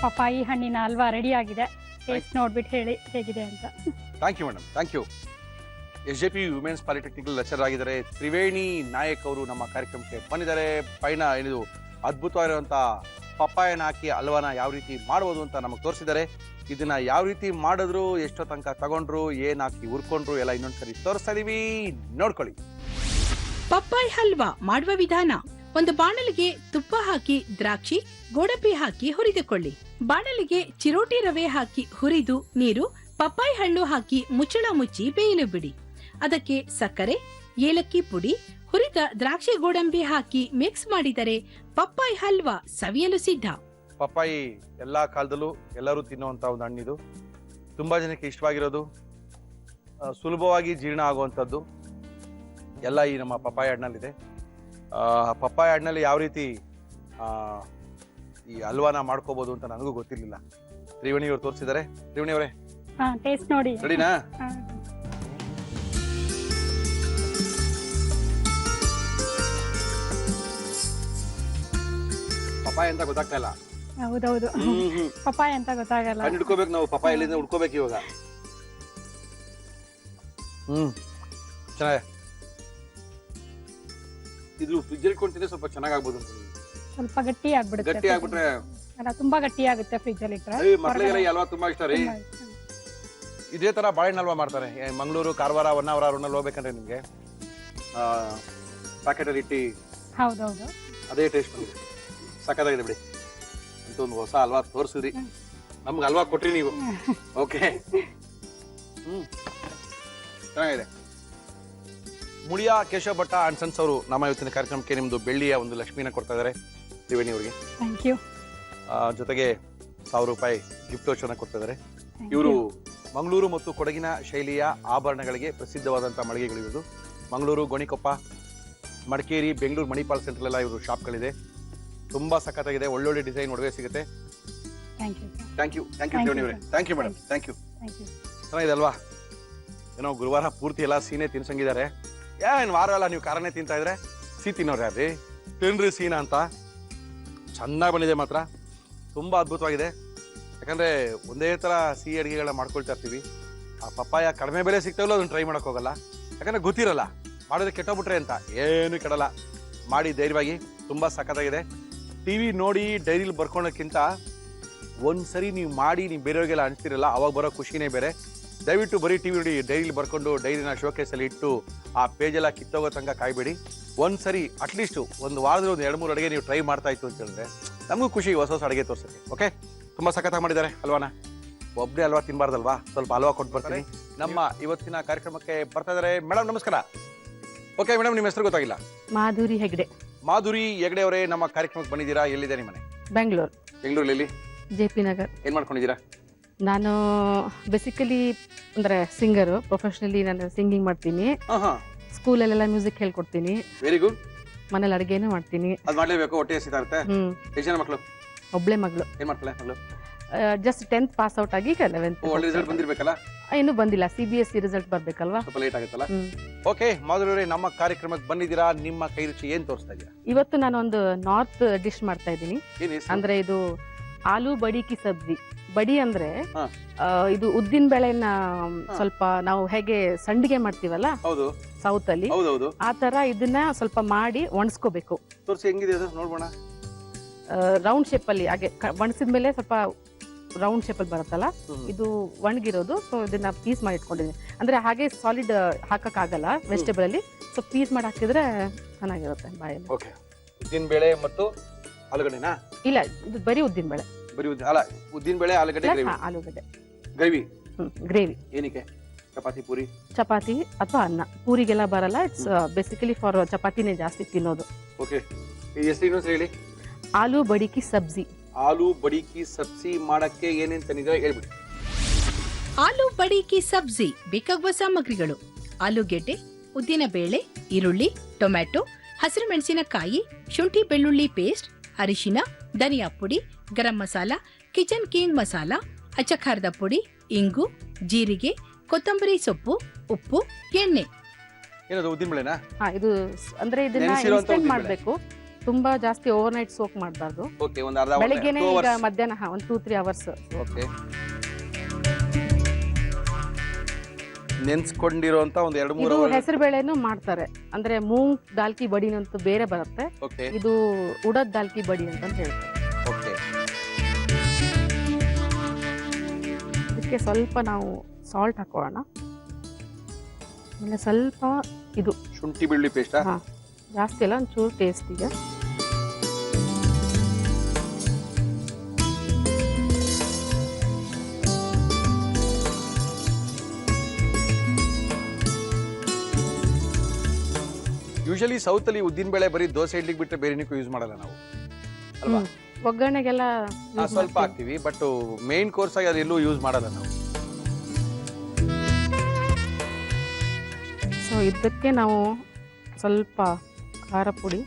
ಪಪ್ಪಾಯಿ ಹಣ್ಣಿನ ಹಲ್ವಾ ರೆಡಿ ಆಗಿದೆ. ಟೇಸ್ಟ್ ನೋಡ್ಬಿಟ್ಟು ಹೇಳಿ ಹೇಗಿದೆ ಅಂತ. Thank you madam, thank you. SJP women's polytechnical lecture ಆಗಿದ್ದಾರೆ ತ್ರಿವೇಣಿ ನಾಯಕ್ ಅವರು ನಮ್ಮ ಕಾರ್ಯಕ್ರಮಕ್ಕೆ ಬಂದಿದ್ದಾರೆ. ಪೈನ ಏನಿದು ಅದ್ಭುತವಾಗಿರುವಂಥ ಪಪ್ಪಾಯನ ಹಾಕಿ ಹಲ್ವಾನ ಯಾವ ರೀತಿ ಮಾಡ್ಬೋದು ಅಂತ ನಮಗೆ ತೋರಿಸಿದ್ದಾರೆ. ಇದನ್ನ ಯಾವ ರೀತಿ ಮಾಡಿದ್ರು, ಎಷ್ಟೋ ತನಕ ತಗೊಂಡ್ರು, ಏನ್ ಹಾಕಿ ಹುರ್ಕೊಂಡ್ರು ಎಲ್ಲ ಇನ್ನೊಂದ್ಸರಿ ತೋರಿಸ್ತಾ ಇದೀವಿ, ನೋಡ್ಕೊಳ್ಳಿ. ಪಪ್ಪಾಯ್ ಹಲ್ವಾ ಮಾಡುವ ವಿಧಾನ: ಒಂದು ಬಾಣಲಿಗೆ ತುಪ್ಪ ಹಾಕಿ ದ್ರಾಕ್ಷಿ ಗೋಡಂಬಿ ಹಾಕಿ ಹುರಿದುಕೊಳ್ಳಿ. ಬಾಣಲಿಗೆ ಚಿರೋಟಿ ರವೆ ಹಾಕಿ ಹುರಿದು ನೀರು, ಪಪ್ಪಾಯ್ ಹಣ್ಣು ಹಾಕಿ ಮುಚ್ಚಳ ಮುಚ್ಚಿ ಬೇಯಲು ಬಿಡಿ. ಅದಕ್ಕೆ ಸಕ್ಕರೆ, ಏಲಕ್ಕಿ ಪುಡಿ, ಹುರಿದ ದ್ರಾಕ್ಷಿ ಗೋಡಂಬಿ ಹಾಕಿ ಮಿಕ್ಸ್ ಮಾಡಿದರೆ ಪಪ್ಪಾಯ್ ಹಲ್ವಾ ಸವಿಯಲು ಸಿದ್ಧ. ಪಪ್ಪಾಯಿ ಎಲ್ಲಾ ಕಾಲದಲ್ಲೂ ಎಲ್ಲರೂ ತಿನ್ನುವಂತ ಒಂದು ಹಣ್ಣಿದು. ತುಂಬಾ ಜನಕ್ಕೆ ಇಷ್ಟವಾಗಿರೋದು, ಸುಲಭವಾಗಿ ಜೀರ್ಣ ಆಗುವಂಥದ್ದು ಎಲ್ಲ ಈ ನಮ್ಮ ಪಪ್ಪಾಯ ಹಣ್ಣಲ್ಲಿದೆ. ಪಪ್ಪಾಯ ಹಣ್ಣಲ್ಲಿ ಯಾವ ರೀತಿ ಈ ಹಲ್ವಾನ ಮಾಡ್ಕೋಬೋದು ಅಂತ ನನಗೂ ಗೊತ್ತಿರಲಿಲ್ಲ. ತ್ರಿವೇಣಿ ಅವರು ತೋರಿಸಿದ್ದಾರೆ. ತ್ರಿವೇಣಿ ಅವರೇ ಹಾ ಟೇಸ್ಟ್ ನೋಡಿ. ರೆಡಿನಾ? ಹಾ. ಪಪಾಯ ಅಂತ ಗೊತ್ತಾಗ್ತಾ ಇಲ್ಲ. ಹೌದೌದು, ಪಪಾಯ ಅಂತ ಗೊತ್ತಾಗಲ್ಲ. ಕಣ್ಣು ಹಿಡ್ಕೋಬೇಕು ನಾವು, ಪಪಾಯ ಎಲ್ಲಿಂದ ಹುಡ್ಕೋಬೇಕು ಇವಾಗ. ಚೆನ್ನಾಗಿ ಇದು ಫ್ರಿಜ್ ಇಟ್ಕೊಂತಿದ್ರೆ ಸ್ವಲ್ಪ ಚೆನ್ನಾಗಾಗ್ಬೋದು. ಸ್ವಲ್ಪ ಗಟ್ಟಿ ಆಗ್ಬಿಡುತ್ತೆ. ಗಟ್ಟಿ ಆಗ್ಬಿಟ್ರೆ ಅಲ್ಲ, ತುಂಬಾ ಗಟ್ಟಿ ಆಗುತ್ತೆ ಫ್ರಿಜ್ ಅಲ್ಲಿ ಇಟ್ರೆ. ಮಕ್ಕಳಿಗೆಲ್ಲ ಈ ಹಲ್ವಾ ತುಂಬಾ ಇಷ್ಟ ರೀ. ಇದೇ ತರ ಬಾಳೆಹಣ್ಣು ಹಲ್ವಾ ಮಾಡ್ತಾರೆ ಮಂಗಳೂರು, ಕಾರವಾರ, ಹೊನ್ನಾವರ ರೋಡ್ನಲ್ಲಿ ಹೋಗ್ಬೇಕಂದ್ರೆ ನಿಮ್ಗೆ ಪ್ಯಾಕೆಟ್ ಅಲ್ಲಿ ಇಟ್ಟು. ಹೌದೌದು, ಅದೇ ಟೇಸ್ಟ್ ಬಂದಿದೆ, ಸಕ್ಕತ್ತಾಗಿದೆ ಬಿಡಿ. ಅಂತ ಒಂದು ಹೊಸ ಹಲ್ವಾ ತೋರಿಸಿದ್ರಿ, ನಮ್ಗೆ ಹಲ್ವಾ ಕೊಟ್ರಿ ನೀವು. ಓಕೆ, ಚೆನ್ನಾಗಿದೆ. ಮುಳಿಯಾ ಕೇಶವ ಭಟ್ಟ ಅಂಡ್ ಸನ್ಸ್ ಅವರು ನಮ್ಮ ಇವತ್ತಿನ ಕಾರ್ಯಕ್ರಮಕ್ಕೆ ನಿಮ್ದು ಬೆಳ್ಳಿಯ ಒಂದು ಲಕ್ಷ್ಮಿನ ಕೊಡ್ತಾ ಇದ್ದಾರೆ ತ್ರಿವೇಣಿ ಅವರಿಗೆ. Thank you. ಜೊತೆಗೆ 1000 ರೂಪಾಯಿ ಗಿಫ್ಟ್ ವೋಚರ್ನ ಕೊಡ್ತಾ ಇದ್ದಾರೆ. ಇವರು ಮಂಗಳೂರು ಮತ್ತು ಕೊಡಗಿನ ಶೈಲಿಯ ಆಭರಣಗಳಿಗೆ ಪ್ರಸಿದ್ಧವಾದಂತಹ ಮಳಿಗೆಗಳು ಇವರು. ಮಂಗಳೂರು, ಗೋಣಿಕೊಪ್ಪ, ಮಡಿಕೇರಿ, ಬೆಂಗಳೂರು ಮಣಿಪಾಲ್ ಸೆಂಟ್ರಲ್ ಎಲ್ಲ ಇವರು ಶಾಪ್ಗಳಿದೆ. ತುಂಬಾ ಸಖತ್ತಾಗಿದೆ, ಒಳ್ಳೊಳ್ಳೆ ಡಿಸೈನ್ ಒಡವೆ ಸಿಗುತ್ತೆ. Thank you. Thank you Triveni ಅವರೇ. Thank you madam, thank you. ಚೆನ್ನಾಗಿದೆ ಅಲ್ವಾ? ಏನೋ ಗುರುವಾರ ಪೂರ್ತಿ ಎಲ್ಲ ಸೀನೆ ತಿನ್ಸಂಗಿದ್ದಾರೆ. ಏನ್ ವಾರ ಎಲ್ಲ ನೀವು ಕಾರನೇ ತಿಂತಾ ಇದ್ರೆ ಸಿಹಿ ತಿನ್ನೋರು ಯಾರ್ರಿ? ತಿನ್ರಿ ಸೀನ ಅಂತ. ಚೆನ್ನಾಗಿ ಬಂದಿದೆ ಮಾತ್ರ, ತುಂಬಾ ಅದ್ಭುತವಾಗಿದೆ. ಯಾಕಂದ್ರೆ ಒಂದೇ ತರ ಸಿಹಿ ಅಡುಗೆಗಳನ್ನ ಮಾಡ್ಕೊಳ್ತಾ ಇರ್ತೀವಿ. ಆ ಪಪ್ಪಾಯ ಕಡಿಮೆ ಬೆಲೆ ಸಿಗ್ತಾವಲ್ಲ, ಅದನ್ನ ಟ್ರೈ ಮಾಡಕ್ ಹೋಗಲ್ಲ. ಯಾಕಂದ್ರೆ ಗೊತ್ತಿರಲ್ಲ ಮಾಡೋದಕ್ಕೆ ಕೆಟ್ಟೋಗ್ಬಿಟ್ರೆ ಅಂತ. ಏನು ಕೆಡಲ್ಲ, ಮಾಡಿ ಧೈರ್ಯವಾಗಿ. ತುಂಬಾ ಸಖತ್ತಾಗಿದೆ. ಟಿವಿ ನೋಡಿ ಡೈರಿಲಿ ಬರ್ಕೊಳಕ್ಕಿಂತ ಒಂದ್ಸರಿ ನೀವು ಮಾಡಿ ನೀವು ಬೇರೆಯವ್ರಿಗೆಲ್ಲ ಅನಿಸ್ತಿರಲ್ಲ, ಅವಾಗ ಬರೋ ಖುಷಿನೇ ಬೇರೆ. ದಯವಿಟ್ಟು ಬರೀ ಟಿವಿ ನೋಡಿ ಡೈರಿಲಿ ಬರ್ಕೊಂಡು ಡೈರಿನ ಶೋಕೇಸಲ್ಲಿ ಇಟ್ಟು ಆ ಪೇಜೆಲ್ಲ ಕಿತ್ತೋಗೋ ತನಕ ಕಾಯ್ಬೇಡಿ. ಒಂದ್ಸರಿ ಅಟ್ಲೀಸ್ಟ್ ಒಂದು ವಾರದಲ್ಲಿ ಒಂದು 2-3 ಅಡುಗೆ ನೀವು ಟ್ರೈ ಮಾಡ್ತಾ ಇತ್ತು ಅಂತ ಹೇಳಿದ್ರೆ ನಮಗೂ ಖುಷಿ, ಹೊಸ ಹೊಸ ಅಡುಗೆ ತೋರಿಸುತ್ತೆ. ಓಕೆ, ತುಂಬಾ ಸಖತ್ತಾಗಿ ಮಾಡಿದ್ದಾರೆ ಹಲ್ವಾನ. ಒಬ್ಬರೇ ಹಲ್ವಾ ತಿನ್ಬಾರ್ದಲ್ವಾ, ಸ್ವಲ್ಪ ಹಲ್ವಾ ಕೊಟ್ಟು ಬರ್ತೀನಿ. ನಮ್ಮ ಇವತ್ತಿನ ಕಾರ್ಯಕ್ರಮಕ್ಕೆ ಬರ್ತಾ ಇದ್ದಾರೆ ಮೇಡಮ್. ನಮಸ್ಕಾರ. ಓಕೆ ಮೇಡಮ್, ನಿಮ್ಮ ಹೆಸರು ಗೊತ್ತಾಗಿಲ್ಲ. ಮಾಧುರಿ ಹೆಗ್ಡೆ. ಮಾಧುರಿ ಹೆಗ್ಡೆ ಅವರೇ, ನಮ್ಮ ಕಾರ್ಯಕ್ರಮಕ್ಕೆ ಬಂದಿದ್ದೀರಾ. ಎಲ್ಲಿದೆ ನಿಮ್ಮ ಮನೆ? ಬೆಂಗಳೂರು. ಬೆಂಗಳೂರಲ್ಲಿ JP ನಗರ್. ಏನ್ ಮಾಡ್ಕೊಂಡಿದ್ದೀರಾ? ನಾನು ಬೇಸಿಕಲಿ ಅಂದ್ರೆ ಸಿಂಗರು, ಪ್ರೊಫೆಷನಲಿ ನಾನು ಸಿಂಗಿಂಗ್ ಮಾಡ್ತೀನಿ. ಸ್ಕೂಲಲ್ಲೆಲ್ಲ ಮ್ಯೂಸಿಕ್ ಹೇಳ್ಕೊಡ್ತೀನಿ. Very good. ಮನೇಲಿ ಅಡುಗೆನೂ ಮಾಡ್ತೀನಿ. ಅದು ಮಾಡ್ಲೇಬೇಕು, ಹೊಟ್ಟೆ ಹಸಿತಾ ಇರುತ್ತೆ. ಎಷ್ಟು ಜನ ಮಕ್ಕಳು? ಒಬ್ಳೆ ಮಗಳು. ಏನ್ ಮಾಡ್ತಾಳೆ ಮಗಳು? ಜಸ್ಟ್ 10th ಪಾಸ್ ಔಟ್ ಆಗಿ 11th. ಒಳ್ಳೆ ರಿಸಲ್ಟ್ ಬಂದಿರ್ಬೇಕಲ್ಲ? ಇನ್ನೂ ಬಂದಿಲ್ಲ, CBSE ರಿಸಲ್ಟ್ ಬರ್ಬೇಕಲ್ವಾ, ಸ್ವಲ್ಪ ಲೇಟ್ ಆಗುತ್ತಲ್ಲ. ಓಕೆ ಮಾಧುರಿ ಅವರೇ, ನಮ್ಮ ಕಾರ್ಯಕ್ರಮಕ್ಕೆ ಬಂದಿದ್ದೀರಾ. ನಿಮ್ಮ ಕೈ ರುಚಿ ಏನ್ ತೋರಿಸ್ತಾ ಇದ್ದೀರಾ? ಇವತ್ತು ನಾನೊಂದು ನಾರ್ತ್ ಡಿಶ್ ಮಾಡ್ತಾ ಇದ್ದೀನಿ. ಅಂದ್ರೆ ಇದು ಆಲೂ ಬಡಿ ಕಿ ಸಬ್ಜಿ. ಬಡಿ ಅಂದ್ರೆ ಇದು ಉದ್ದಿನ ಬೇಳೆನ ಸ್ವಲ್ಪ ನಾವು ಹೇಗೆ ಸಂಡಿಗೆ ಮಾಡ್ತೀವಲ್ಲ ಸೌತ್ ಅಲ್ಲಿ, ಆ ತರ ಇದನ್ನ ಸ್ವಲ್ಪ ಮಾಡಿ ಒಣಸ್ಕೋಬೇಕು. ತೋರಿಸಿ ಹೆಂಗಿದೆ ಅದು ನೋಡ್ಬೋಣ. ರೌಂಡ್ ಶೇಪ್ ಅಲ್ಲಿ ಹಾಗೆ ಒಣಸಿದ್ಮೇಲೆ ಸ್ವಲ್ಪ ರೌಂಡ್ ಶೇಪ್ ಅಲ್ಲಿ ಬರುತ್ತಲ್ಲ, ಇದು ಒಣಗಿರೋದು. ಸೊ ಇದನ್ನ ಪೀಸ್ ಮಾಡಿ ಇಟ್ಕೊಂಡಿದ್ದೀನಿ. ಅಂದ್ರೆ ಹಾಗೆ ಸಾಲಿಡ್ ಹಾಕಕ್ ಆಗಲ್ಲ ವೆಜಿಟೇಬಲ್ ಅಲ್ಲಿ, ಸೊ ಪೀಸ್ ಮಾಡಿ ಹಾಕಿದ್ರೆ ಚೆನ್ನಾಗಿರುತ್ತೆ ಬಾಯಲ್ಲಿ. ಓಕೆ, ಉದ್ದಿನ ಬೇಳೆ ಮತ್ತು ಆಲೂಗಡ್ಡೆನಾ? ಇಲ್ಲ, ಇದು ಬರೀ ಉದ್ದಿನ ಬೇಳೆ. ಬರೀ ಉದ್ದಿನ ಬೇಳೆ, ಆಲೂಗಡ್ಡೆ ಗ್ರೇವಿ. ಆಲೂಗಡ್ಡೆ ಗ್ರೇವಿ. ಗ್ರೇವಿ ಏನಕ್ಕೆ? ಚಪಾತಿ, ಪೂರಿ? ಚಪಾತಿ ಅಥವಾ ಅನ್ನ. ಪೂರಿಗೆಲ್ಲ ಬರಲ್ಲ. ಇಟ್ಸ್ ಬೇಸಿಕಲಿ ಫಾರ್ ಚಪಾತಿನೇ ಜಾಸ್ತಿ ತಿನ್ನೋದು. ಓಕೆ, ಎಷ್ಟು ಇನ್ನೊಂದು ಹೇಳಿ. ಆಲೂ ಬಡಿ ಕಿ ಸಬ್ಜಿ. ಆಲೂ ಬಡಿ ಕಿ ಸಬ್ಜಿ ಮಾಡಕ್ಕೆ ಏನೇನ್ ತಂದಿದ್ರೆ ಹೇಳ್ಬಿಡಿ. ಆಲೂ ಬಡಿ ಕಿ ಸಬ್ಜಿ ಬೇಕಾಗುವ ಸಾಮಗ್ರಿಗಳು: ಆಲೂಗೆಡ್ಡೆ, ಉದ್ದಿನ ಬೇಳೆ, ಈರುಳ್ಳಿ, ಟೊಮ್ಯಾಟೊ, ಹಸಿರು ಮೆಣಸಿನಕಾಯಿ, ಶುಂಠಿ ಬೆಳ್ಳುಳ್ಳಿ ಪೇಸ್ಟ್, ಅರಿಶಿನ, ಧನಿಯಾ ಪುಡಿ, ಗರಂ ಮಸಾಲ, ಕಿಚನ್ ಕಿಂಗ್ ಮಸಾಲ, ಅಚ್ಚ ಖಾರದ ಪುಡಿ, ಇಂಗು, ಜೀರಿಗೆ, ಕೊತ್ತಂಬರಿ ಸೊಪ್ಪು, ಉಪ್ಪು, ಎಣ್ಣೆ. ಏನದು ಉದ್ದಿನ ಬೇಳೆನಾ? ಇದು ಅಂದ್ರೆ ಇದನ್ನ ಇನ್ಸ್ಟೆಂಟ್ ಮಾಡಬೇಕು. ತುಂಬಾ ಜಾಸ್ತಿ ಓವರ್ ನೈಟ್ ಸೋಕ್ ಮಾಡಬಾರ್ದು. ಓಕೆ, ಒಂದು ಅರ್ಧ ಬೆಳಗ್ಗೆನೇ ಈಗ ಮಧ್ಯಾಹ್ನ ಒಂದು 2-3 ಅವರ್ಸ್. ಓಕೆ, ನೆನ್ಸ್ಕೊಂಡಿರೋಂತ ಒಂದು 2-3 ಇದು ಹೆಸರು ಬೇಳೆನು ಮಾಡ್ತಾರೆ. ಅಂದ್ರೆ ಮೂಂಗ್ ದಾಲ್ಕಿ ಬಡಿ ಅಂತ ಬೇರೆ ಬರುತ್ತೆ. ಇದು ಉಡದ್ ದಾಲ್ಕಿ ಬಡಿ ಅಂತ ಹೇಳ್ತಾರೆ. ಓಕೆ, ಇದಕ್ಕೆ ಸ್ವಲ್ಪ ನಾವು ಸಾಲ್ಟ್ ಹಾಕೋಣ. ಆಮೇಲೆ ಸ್ವಲ್ಪ ಇದು ಶುಂಠಿ ಬೆಳ್ಳುಳ್ಳಿ ಪೇಸ್ಟ್. ಜಾಸ್ತಿ ಅಲ್ಲ, ಒಂಚೂರು ಟೇಸ್ಟಿಗೆ. ಯೂಶಲಿ ಸೌತ್ ಅಲ್ಲಿ ಉದ್ದಿನ ಬೇಳೆ ಬರೀ ದೋಸೆ ಇಡ್ಲಿಕ್ಕೆ ಬಿಟ್ಟರೆ ಬೇರೆ ಏನಕ್ಕೂ ಯೂಸ್ ಮಾಡಲ್ಲ ನಾವು, ಅಲ್ವಾ? ಒಗ್ಗರಣೆಗೆಲ್ಲ ಸ್ವಲ್ಪ ಹಾಕ್ತಿವಿ, ಬಟ್ ಮೇನ್ ಕೋರ್ಸ್ ಆಗಿ ಅದೆಲ್ಲೂ ಯೂಸ್ ಮಾಡಲ್ಲ ನಾವು. ಸೊ ಇದಕ್ಕೆ ನಾವು ಸ್ವಲ್ಪ ಖಾರ ಪುಡಿ,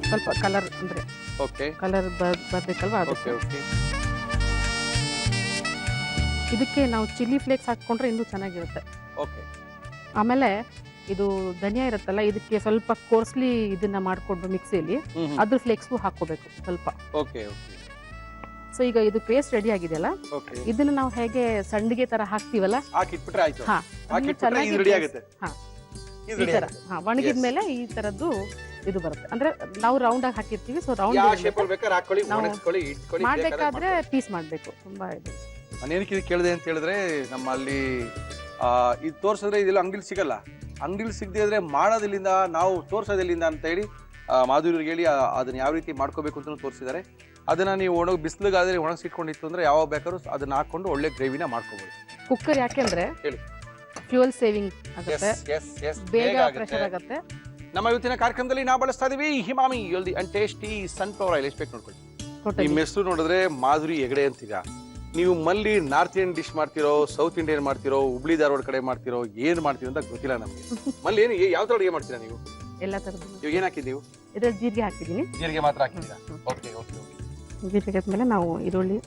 ಸ್ವಲ್ಪ ಕಲರ್ ಅಂದ್ರೆ ಓಕೆ ಕಲರ್ ಬರ್ಬೇಕಲ್ವಾ ಓಕೆ ಅದಕ್ಕೆ. ಓಕೆ ಇದಕ್ಕೆ ನಾವು ಚಿಲ್ಲಿ ಫ್ಲೇಕ್ಸ್ ಹಾಕೊಂಡ್ರೆ ಇನ್ನೂ ಚೆನ್ನಾಗಿರುತ್ತೆ. ಓಕೆ ಆಮೇಲೆ ಇದು ಧನಿಯಾ ಇರುತ್ತಲ್ಲ, ಇದಕ್ಕೆ ಸ್ವಲ್ಪ ಕೋರ್ಸ್ಲಿ ಇದನ್ನ ಮಾಡ್ಕೊಂಡು ಮಿಕ್ಸಿಯಲ್ಲಿ ಅದ್ರ ಫ್ಲೇಕ್ಸ್ಗೂ ಹಾಕೋಬೇಕು ಸ್ವಲ್ಪ. ಓಕೆ ಓಕೆ ಸೊ ಈಗ ಇದು ಪೇಸ್ಟ್ ರೆಡಿ ಆಗಿದೆಯಲ್ಲ, ಓಕೆ ಇದನ್ನ ನಾವು ಹೇಗೆ ಸಂಡಿಗೆ ತರ ಹಾಕ್ತಿವಲ್ಲ, ಹಾಕಿಟ್ಬಿಟ್ರೆ ಆಯ್ತು. ಹಾ ಹಾಕಿಟ್ಬಿಟ್ರೆ ಇದು ರೆಡಿ ಆಗುತ್ತೆ. ಹಾ ಇದು ಈ ರೆಡಿ ತರ ಆಗುತ್ತೆ. ಒಣಗಿದ್ಮೇಲೆ ಈ ತರದ್ದು ಇದು ಬರುತ್ತೆ. ಅಂದ್ರೆ ನಾವು ರೌಂಡ್ ಆಗಿ ಹಾಕಿರ್ತೀವಿ, ಸೊ ಯಾವ ರೌಂಡ್ ಶೇಪ್ ಅಲ್ಲಿ ಬೇಕಾದ್ರೆ ಹಾಕೊಳ್ಳಿ, ನಾವು ಒಣಗಿಸ್ಕೊಳ್ಳಿ, ಇಟ್ಕೊಳ್ಳಿ. ಮಾಡ್ಬೇಕಾದ್ರೆ ಪೀಸ್ ಮಾಡ್ಬೇಕು. ತುಂಬಾ ಇದು ನಾನು ಏನಕ್ಕೆ ಇದು ಕೇಳಿದೆ ಅಂತ ಹೇಳಿದ್ರೆ, ನಮ್ಮ ಅಲ್ಲಿ ಇದು ತೋರ್ಸಿದ್ರೆ ಇದೆಲ್ಲ ಅಂಗಡಿಲಿ ಸಿಗಲ್ಲ. ಅಂಗಡಿಲಿ ಸಿಗದೆ ಇದ್ರೆ ಮಾಡೋದಿಲ್ಲಿಂದ, ನಾವು ತೋರ್ಸೋದಿಲ್ಲಿಂದ ಅಂತ ಹೇಳಿ ಮಾಧುರಿಗೆ ಹೇಳಿ ಅದನ್ನ ಯಾವ ರೀತಿ ಮಾಡ್ಕೋಬೇಕು ಅಂತ ತೋರಿಸಿದ್ದಾರೆ. ಅದನ್ನ ನೀವು ಬಿಸಿಲಿಗಾದ್ರೆ ಒಣಗಿಸಿಟ್ಕೊಂಡಿತ್ತು ಅಂದ್ರೆ ಯಾವಾಗ ಬೇಕಾದ್ರೂ ಅದನ್ನ ಹಾಕೊಂಡು ಒಳ್ಳೆ ಗ್ರೇವಿನ ಮಾಡ್ಕೋಬಹುದು. ಕುಕ್ಕರ್ ಯಾಕೆಂದ್ರೆ ಹೇಳಿ. ಫ್ಯೂಯಲ್ ಸೇವಿಂಗ್ ಆಗುತ್ತೆ, ಬೇಗ ಪ್ರೆಷರ್ ಆಗುತ್ತೆ. ನಮ್ಮ ಇವತ್ತಿನ ಕಾರ್ಯಕ್ರಮದಲ್ಲಿ ನಾವು ಬಳಸ್ತಾ ಇದೀವಿ Himami healthy and tasty sunflower oil. ಎಷ್ಟು ಬೇಕು ನೋಡ್ಕೊಳ್ಳಿ. ನಿಮ್ಮ ಹೆಸರು ನೋಡಿದ್ರೆ ಮಾಧುರಿ ಹೆಗಡೆ ಅಂತೀರಾ. ನೀವು ಮಲ್ಲಿ ನಾರ್ತ್ ಇಂಡಿಯನ್ ಡಿಶ್ ಮಾಡ್ತಿರೋ, ಸೌತ್ ಇಂಡಿಯನ್ ಮಾಡ್ತಿರೋ, ಹುಬ್ಳಿ ಧಾರವಾಡ ಕಡೆ ಮಾಡ್ತಿರೋ, ಏನ್ ಮಾಡ್ತೀರೋ ಅಂತ ಗೊತ್ತಿಲ್ಲ ನಮ್ಗೆ. ಮಲ್ಲಿ ಏನು ಯಾವ ತರ ಅಡುಗೆ ಮಾಡ್ತೀರಾ ನೀವು? ಎಲ್ಲ ತರದ್ದು. ಇವಾಗ ಏನ್ ಹಾಕಿದ್ ನೀವು? ಇದ್ರಲ್ಲಿ ಜೀರಿಗೆ ಹಾಕಿದೀನಿ. ಜೀರಿಗೆ ಮಾತ್ರ ಹಾಕಿದ್ದೀರಾ? Okay okay okay. ಜೀರಿಗೆ ಆದ್ಮೇಲೆ ನಾವು ಈರುಳ್ಳಿ,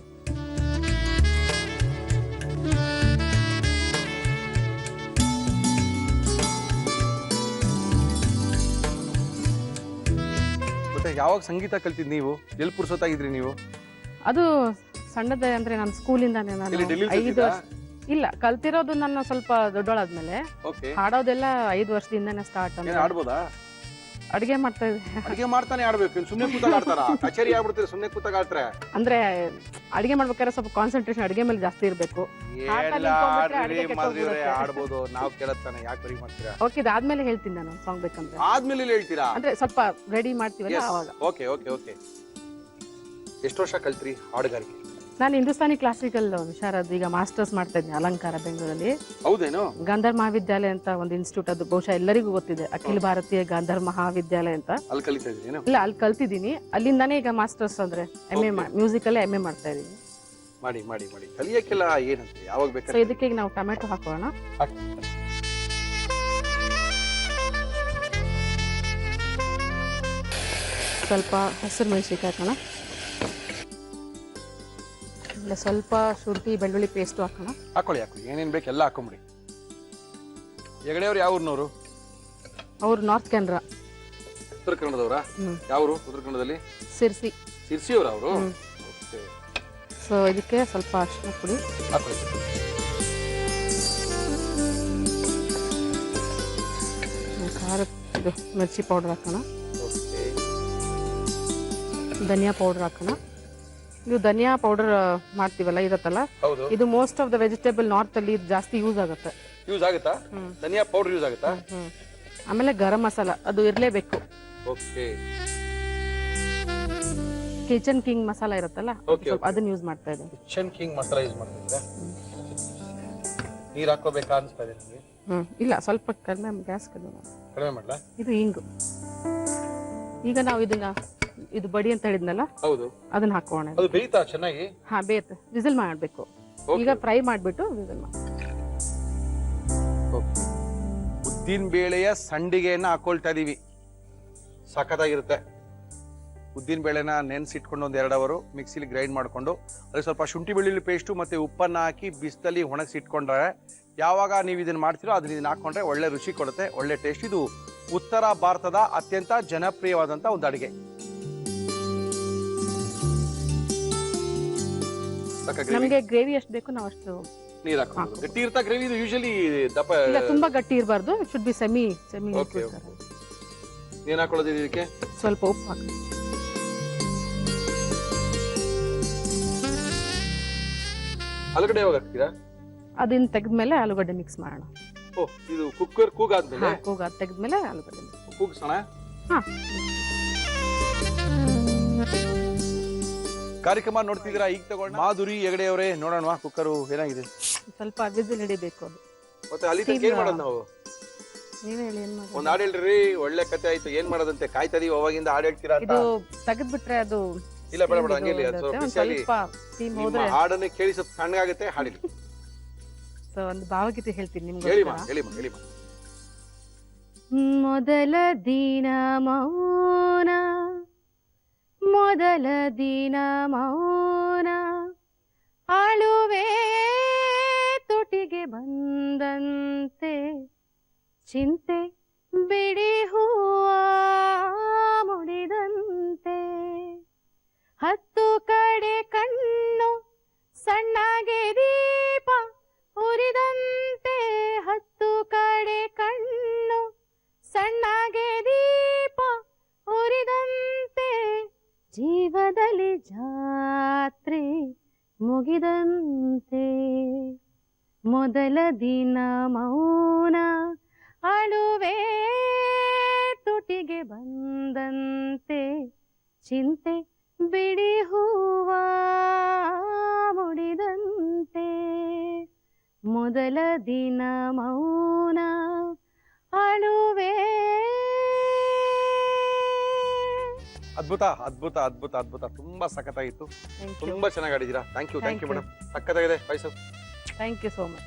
ಮತ್ತೆ ಯಾವಾಗ ಸಂಗೀತ ಕಲ್ತಿದ್ ನೀವು? ಎಲ್ಲಿ ಪುರ್ಸೊತ್ತಾಗಿದ್ರಿ ನೀವು? ಅದು ಸಣ್ಣದ ಅಂದ್ರೆ ನಾನು ಸ್ಕೂಲಿಂದಾನೆ ನಾನು ಇಲ್ಲಿ ಡೆಲ್ಲಿ 5 ವರ್ಷ ಇಲ್ಲ ಕಲ್ತಿರೋದು. ನಾನು ಸ್ವಲ್ಪ ದೊಡ್ಡೋಳಾದ್ಮೇಲೆ ಓಕೆ. ಹಾಡೋದೆಲ್ಲ 5 ವರ್ಷದಿಂದಾನೆ ಸ್ಟಾರ್ಟ್. ಏನ್ ಅಂದ್ರೆ ಆಡ್ಬೋದಾ? ಅಡಿಗೆ ಮಾಡ್ತಾ ಇದ್ದೆ. ಅಡಿಗೆ ಮಾಡ್ತಾನೆ ಆಡ್ಬೇಕು, ಸುಮ್ನೆ ಕೂತಾಗ ಆಡ್ತಾರ? ಕಚೇರಿ ಆಗ್ಬಿಡ್ತೀರಿ, ಸುಮ್ನೆ ಕೂತಾಗ ಆಡ್ತಾರೆ. ಅಂದ್ರೆ ಅಡಿಗೆ ಮಾಡ್ಬೇಕಾದ್ರೆ ಸ್ವಲ್ಪ ಕಾನ್ಸಂಟ್ರೇಷನ್ ಅಡಿಗೆ ಮೇಲೆ ಜಾಸ್ತಿ ಇರ್ಬೇಕು. ಎಲ್ಲ ಆಡ್ರಿ ಮಾಧುರಿ, ಆಡ್ಬೋದು. ನಾವು ಕೇಳತ್ತಾನೆ, ಯಾಕೆ ಬರೀ ಮಾಡ್ತೀರಾ? ಓಕೆ, ಇದಾದ್ಮೇಲೆ ಹೇಳ್ತೀನಿ ನಾನು ಸಾಂಗ್ ಬೇಕಂದ್ರೆ. ಆದ್ಮೇಲೆ ಹೇಳ್ತೀರಾ? ಅಂದ್ರೆ ಸ್ವಲ್ಪ ರೆಡಿ ಮಾಡ್ತೀವಲ್ಲ ಅವಾಗ. Okay okay okay. ಎಷ್ಟು ವರ್ಷ ಕಲ್ತ್ರಿ ಹಾಡುಗಾರಿಕೆ? ನಾನು ಹಿಂದೂಸ್ತಾನಿ ಕ್ಲಾಸಿಕಲ್ ವಿಶಾರದ್, ಈಗ ಮಾಸ್ಟರ್ಸ್ ಮಾಡ್ತಾ ಇದ್ದೀನಿ ಅಲಂಕಾರ ಬೆಂಗಳೂರಲ್ಲಿ. ಹೌದೇನು? ಗಾಂಧರ್ ಮಹಾವಿದ್ಯಾಲಯ ಅಂತ ಒಂದು ಇನ್ಸ್ಟಿಟ್ಯೂಟ್, ಅದು ಬಹುಶಃ ಎಲ್ಲರಿಗೂ ಗೊತ್ತಿದೆ, ಅಖಿಲ ಭಾರತೀಯ ಗಾಂಧರ್ ಮಹಾವಿದ್ಯಾಲಯ ಅಂತ. ಅಲ್ಲಿ ಕಲಿತಾ ಇದ್ದೀನಿ. ಇಲ್ಲ, ಅಲ್ಲಿ ಕಲ್ತಿದ್ದೀನಿ. ಅಲ್ಲಿಂದಾನೇ ಈಗ ಮಾಸ್ಟರ್ಸ್ ಅಂದ್ರೆ MA ಮ್ಯೂಸಿಕ್ ಅಲ್ಲೇ MA ಮಾಡ್ತಾ ಇದ್ದೀನಿ. ಮಾಡಿ ಮಾಡಿ ಮಾಡಿ. ಕಲಿಯಕ್ಕೆಲ್ಲ ಏನಂತೆ, ಯಾವಾಗ ಸೊ ಬೇಕಾದ್ರೆ. ಇದಕ್ಕೆ ಈಗ ನಾವು ಟೊಮೆಟೊ ಹಾಕೋಣ. ಸ್ವಲ್ಪ ಹಸಿರು ಮೆಣಸಿನ್ಕಾಯಿ ಹಾಕೋಣ. ಇಲ್ಲ ಸ್ವಲ್ಪ ಶುಂಠಿ ಬೆಳ್ಳುಳ್ಳಿ ಪೇಸ್ಟು ಹಾಕೋಣ. ಹಾಕೊಳ್ಳಿ ಹಾಕೊಳ್ಳಿ, ಏನೇನ್ ಬೇಕು ಎಲ್ಲ ಹಾಕೊಂಬಿಡಿ. ಹೆಗಡೆಯವ್ರು ಯಾವ ಊರಿನವರು? ಅವ್ರು ನಾರ್ತ್ ಕೆನರಾ, ಉತ್ತರ ಕನ್ನಡದವರ? ಯಾವರು ಉತ್ತರ ಕನ್ನಡದಲ್ಲಿ? ಸಿರ್ಸಿ. ಸಿರ್ಸಿಯವ್ರ ಅವರು? ಸೊ ಇದಕ್ಕೆ ಸ್ವಲ್ಪ ಅರಿಶಿನ ಪುಡಿ ಹಾಕೊಳ್ಳಿ. ಖಾರ ಇದು ಮಿರ್ಚಿ ಪೌಡರ್ ಹಾಕೋಣ. ಓಕೆ. ಧನಿಯಾ ಪೌಡರ್ ಹಾಕೋಣ. ನೀವು ಧನಿಯಾ ಪೌಡರ್ ಮಾಡ್ತೀವಲ್ಲ ಇರತ್ತಲ್ಲ, ಹೌದು. ಇದು most of the vegetable north ಅಲ್ಲಿ ಇದು ಜಾಸ್ತಿ ಯೂಸ್ ಆಗುತ್ತೆ. ಯೂಸ್ ಆಗುತ್ತಾ? ಧನಿಯಾ ಪೌಡರ್ ಯೂಸ್ ಆಗುತ್ತಾ? ಆಮೇಲೆ ಗರಂ ಮಸಾಲ ಅದು ಇರಲೇಬೇಕು. ಓಕೆ. ಕಿಚನ್ ಕಿಂಗ್ ಮಸಾಲ ಇರುತ್ತಲ್ಲ, Okay, okay. ಅದನ್ನ ಯೂಸ್ ಮಾಡ್ತಾ ಇದ್ದೀನಿ. ಕಿಚನ್ ಕಿಂಗ್ ಮಸಾಲ ಯೂಸ್ ಮಾಡ್ತಿದ್ದೀರಾ? ನೀರು ಹಾಕೋಬೇಕಾ ಅನಿಸ್ತಾ ಇದೆ ನಿಮಗೆ? ಇಲ್ಲ, ಸ್ವಲ್ಪ ಕಡಿಮೆ, ಗ್ಯಾಸ್ ಕಡಿಮೆ ಕಡಿಮೆ ಮಾಡ್ಲಾ? ಇದು ಹಿಂಗು. ಈಗ ನಾವು ಇದನ್ನ ಇದು ಬಡಿ ಅಂತ ಹೇಳಿದ್ನಲ್ಲ, ಹೌದು, ಅದನ್ನ ಹಾಕೋಣ. ಅದು ಬೇಯ್ತಾ ಚೆನ್ನಾಗಿ? ಹಾ, ಬೇಯುತ್ತೆ. ವಿಸಿಲ್ ಮಾಡಬೇಕು. ಈಗ ಫ್ರೈ ಮಾಡ್ಬಿಟ್ಟು ವಿಸಿಲ್ ಮಾಡಿ. ಉದ್ದಿನ ಬೇಳೆಯ ಸಂಡಿಗೆಯನ್ನ ಹಾಕೊಳ್ತಾ ಇದೀವಿ. ಸಖತ್ತಾಗಿರುತ್ತೆ. ಉದ್ದಿನ ಬೇಳೆನ ನೆನೆಸಿಟ್ಕೊಂಡು ಒಂದು 2 ಅವರು ಮಿಕ್ಸಿಲಿ ಗ್ರೈಂಡ್ ಮಾಡಿಕೊಂಡು ಅದಕ್ಕೆ ಸ್ವಲ್ಪ ಶುಂಠಿ ಬೆಳ್ಳುಳ್ಳಿ ಪೇಸ್ಟು ಮತ್ತು ಉಪ್ಪನ್ನು ಹಾಕಿ ಬಿಸಿಲಲ್ಲಿ ಒಣಗಿಸಿಟ್ಕೊಂಡ್ರೆ, ಯಾವಾಗ ನೀವು ಇದನ್ನು ಮಾಡ್ತೀರೋ ಅದನ್ನ ಇದನ್ನ ಹಾಕ್ಕೊಂಡ್ರೆ ಒಳ್ಳೆ ರುಚಿ ಕೊಡುತ್ತೆ, ಒಳ್ಳೆ ಟೇಸ್ಟ್. ಇದು ಉತ್ತರ ಭಾರತದ ಅತ್ಯಂತ ಜನಪ್ರಿಯವಾದಂಥ ಒಂದು ಅಡುಗೆ. ನಮಗೆ ಗ್ರೇವಿ ಎಷ್ಟು ಬೇಕು ನಾವು ಅಷ್ಟು ನೀರು ಹಾಕೋದು. ಗಟ್ಟಿ ಇರ್ತಾ ಗ್ರೇವಿ? ಇದು ಯೂಶಲಿ ದಪ್ಪ ಇಲ್ಲ, ತುಂಬಾ ಗಟ್ಟಿ ಇರಬಾರ್ದು. Should be semi okay. ಏನ್ ಹಾಕೊಳ್ಳೋದು ಇದಕ್ಕೆ? ಸ್ವಲ್ಪ ಉಪ್ಪು ಹಾಕಿ. ಆಲೂಗಡ್ಡೆ ಯಾವಾಗ ಹಾಕ್ತೀರಾ? ಅದನ್ನ ತೆಗೆದ್ಮೇಲೆ ಆಲೂಗಡ್ಡೆ ಮಿಕ್ಸ್ ಮಾಡೋಣ. ಓ, ಇದು ಕುಕ್ಕರ್ ಕೂಗಾದ್ಮೇಲೆ? ಕೂಗ ತೆಗೆದ್ಮೇಲೆ ಆಲೂಗಡ್ಡೆ ಕೂಗ್ಸೋಣ. ಹಾ. ಕಾರ್ಯಕ್ರಮ ನೋಡ್ತಿದ್ದೀರಾ? ಈಗ ತಗೊಂಡು ಮಾಧುರಿ ಹೆಗಡೆ ಅವರೇ, ನೋಡೋಣ ಕುಕ್ಕರು ಏನಾಗಿದೆ. ಸ್ವಲ್ಪ ವಿಸಿಲ್ ಹಿಡಿಬೇಕು ಅದು. ಮತ್ತೆ ಅಲ್ಲಿ ತನಕ ಏನ್ ಮಾಡೋದು ನಾವು? ನೀವೇ ಹೇಳಿ ಏನ್ ಮಾಡೋದು. ಒಂದ್ ಹಾಡು ಹೇಳ್ರಿ, ಒಳ್ಳೆ ಕತೆ ಆಯ್ತು. ಏನ್ ಮಾಡೋದಂತೆ? ಕಾಯ್ತಾ ಇದೀವಿ ಅವಾಗಿಂದ ಹಾಡು ಹೇಳ್ತೀರಾ ಅಂತ. ಇದು ತೆಗೆದ್ಬಿಟ್ರೆ ಅದು ಇಲ್ಲ, ಬೇಡ ಬೇಡ, ಹಂಗೆ ಸ್ವಲ್ಪ ಸ್ಟೀಮ್ ಹೋದ್ರೆ ಹಾಡನ್ನ ಕೇಳಿ ಸ್ವಲ್ಪ ತಣ್ಣಗಾಗುತ್ತೆ. ಹಾಡಿಲಿ. ಸೊ ಒಂದು ಭಾವಗೀತೆ ಹೇಳ್ತೀನಿ ನಿಮ್ಗೆ. ಹೇಳಿ ಮಾ, ಹೇಳಿ ಮಾ, ಹೇಳಿ ಮಾ. ಮೊದಲ ದಿನ ಮೌನ, ಮೊದಲ ದಿನ ಮೌನ ಆಳುವೆ ತುಟಿಗೆ ಬಂದಂತೆ ಚಿಂತೆ ಬಿಡಿ ಹೂವ ಮುಡಿದಂತೆ 10 ಕಡೆ ಕಣ್ಣು ಸಣ್ಣಗೆ ದೀಪ ಉರಿದಂತೆ 10 ಕಡೆ ಕಣ್ಣು ಸಣ್ಣಗೆ ದೀಪ ಉರಿದಂತೆ ಜೀವದಲ್ಲಿ ಜಾತ್ರೆ ಮುಗಿದಂತೆ ಮೊದಲ ದಿನ ಮೌನ ಅಳುವೆ ತುಟಿಗೆ ಬಂದಂತೆ ಚಿಂತೆ ಬಿಡಿ ಹೂವ ಮುಡಿದಂತೆ ಮೊದಲ ದಿನ ಮೌನ ಅಳುವೆ. ಅದ್ಭುತ ಅದ್ಭುತ ಅದ್ಭುತ ಅದ್ಭುತ, ತುಂಬಾ ಸಖತ್ತಾಗಿತ್ತು, Thank you. ತುಂಬಾ ಚೆನ್ನಾಗಿ ಆಡಿದ್ದೀರಾ. Thank you Thank you. Madam, ಸಖತ್ತಾಗಿದೆ ವಯಸ್ಸು. Thank you so much.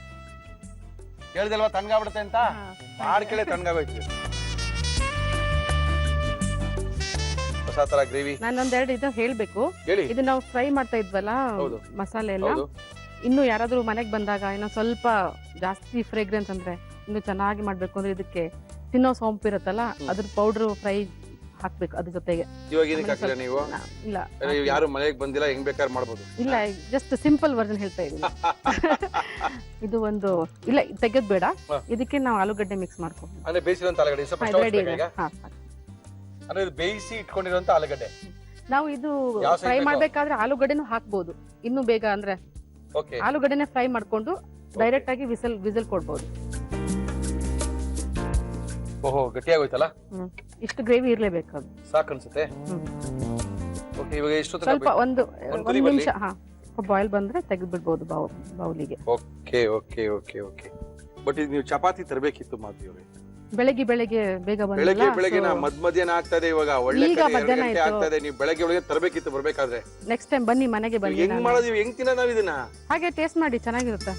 ಹೇಳ್ದಲ್ವಾ ತಣ್ಣಗಾಗ್ಬಿಡುತ್ತೆ ಅಂತ, ಮಾಡ್ಕೇಳಿ ತಣ್ಣಗಾಗೋಯ್ತು. ಹೊಸ ತರ ಗ್ರೇವಿ. ನಾನೊಂದೆರಡು ಇದು ಹೇಳ್ಬೇಕು. ಹೇಳಿ. ಇದು ನಾವು ಫ್ರೈ ಮಾಡ್ತಾ ಇದ್ವಲ್ಲ ಹೌದು. ಮಸಾಲೆ ಎಲ್ಲ, ಹೌದು. ಇನ್ನು ಯಾರಾದ್ರೂ ಮನೆಗೆ ಬಂದಾಗ ಇನ್ನೂ ಸ್ವಲ್ಪ ಜಾಸ್ತಿ ಫ್ರೇಗ್ರೆನ್ಸ್ ಅಂದ್ರೆ ಇನ್ನು ಚೆನ್ನಾಗಿ ಮಾಡ್ಬೇಕು ಅಂದ್ರೆ ಇದಕ್ಕೆ ತಿನ್ನೋ ಸೋಂಪು ಇರುತ್ತಲ್ಲ ಅದ್ರ ಪೌಡರ್ ಫ್ರೈ ಹಾಕ್ಬೇಕು ಅದ್ರ ಜೊತೆಗೆ. ಇವಾಗ ಏನಕ್ಕೆ ಹಾಕಿಲ್ಲ ನೀವು? ಇಲ್ಲ ನೀವು ಯಾರು ಮನೆಗೆ ಬಂದಿಲ್ಲ, ಹೆಂಗ್ ಬೇಕಾದ್ರೆ ಮಾಡ್ಬೋದು. ಇಲ್ಲ, ಜಸ್ಟ್ ಸಿಂಪಲ್ ವರ್ಜನ್ ಹೇಳ್ತಾ ಇದ್ದೀನಿ. ಇದು ಒಂದು ಇಲ್ಲ ತೆಗೆದ್ ಬೇಡ, ಹಾ. ಇದಕ್ಕೆ ನಾವು ಆಲೂಗಡ್ಡೆ ಮಿಕ್ಸ್ ಮಾಡ್ಕೊಂಡು ಅಂದ್ರೆ ಬೇಯಿಸಿರೋಂತ ಆಲೂಗಡ್ಡೆ ಸ್ವಲ್ಪ ರೆಡಿ ಸ್ಟವ್ ಇದೆ. ಈಗ ಹಾ, ಅಂದ್ರೆ ಇದು ಬೇಯಿಸಿ ಇಟ್ಕೊಂಡಿರೋಂತ ಆಲೂಗಡ್ಡೆ. ನಾವು ಇದು ಯಾವ size ಫ್ರೈ ಬೇಕೋ? ಮಾಡ್ಬೇಕಾದ್ರೆ ಆಲೂಗಡ್ಡೆನೂ ಹಾಕ್ಬೋದು ಇನ್ನು ಬೇಗ, ಅಂದ್ರೆ ಓಕೆ. ಆಲೂಗಡ್ಡೆನೆ ಫ್ರೈ ಮಾಡ್ಕೊಂಡು ಡೈರೆಕ್ಟ್ ಆಗಿ ವಿಸಲ್ ಕೊಡ್ಬೋದು. ಓಹೋ, ಗಟ್ಟಿಯಾಗೋಯ್ತಲ್ಲ, ಇಷ್ಟು ಗ್ರೇವಿ ಇರ್ಲೇಬೇಕು ಅದು. ಸಾಕು ಅನ್ಸುತ್ತೆ. ಓಕೆ, ಇವಾಗ ಎಷ್ಟು ಸ್ವಲ್ಪ ಒಂದು ಕುದಿ ನಿಮಿಷ ಬಾಯ್ಲ್ ಬಂದ್ರೆ ತೆಗೆದು ಬಿಡ್ಬೋದು ಬೌಲಿಗೆ. Okay okay okay okay. But ಇದು ನೀವು ಚಪಾತಿ ತರಬೇಕಿತ್ತು ಮಾತು. ಬೆಳಗ್ಗೆ ಬೇಗ ಬೆಳಗ್ಗೆ ಬಂದಿಲ್ಲ, ಮಧ್ಯಾಹ್ನ ಆಗ್ತದೆ, ಇವಾಗ ಒಳ್ಳೆ ಈಗ ಕಡೆ 2 ಮಧ್ಯಾಹ್ನ ಗಂಟೆ ಆಯ್ತು. ಆಗ್ತದೆ. ನೀವು ಬೆಳಗ್ಗೆ ಒಳಗೆ ತರಬೇಕಿತ್ತು ಬರ್ಬೇಕಾದ್ರೆ. ನೆಕ್ಸ್ಟ್ ಟೈಮ್ ಬನ್ನಿ ಮನೆಗೆ ಬನ್ನಿ, ಹೆಂಗ್ ಮಾಡೋದು, ಹೆಂಗ್ ತಿನ್ನೋದು ನಾವ್ ಇದನ್ನ? ಹಾಗೆ ಟೇಸ್ಟ್ ಮಾಡಿ, ಚೆನ್ನಾಗಿರುತ್ತೆ.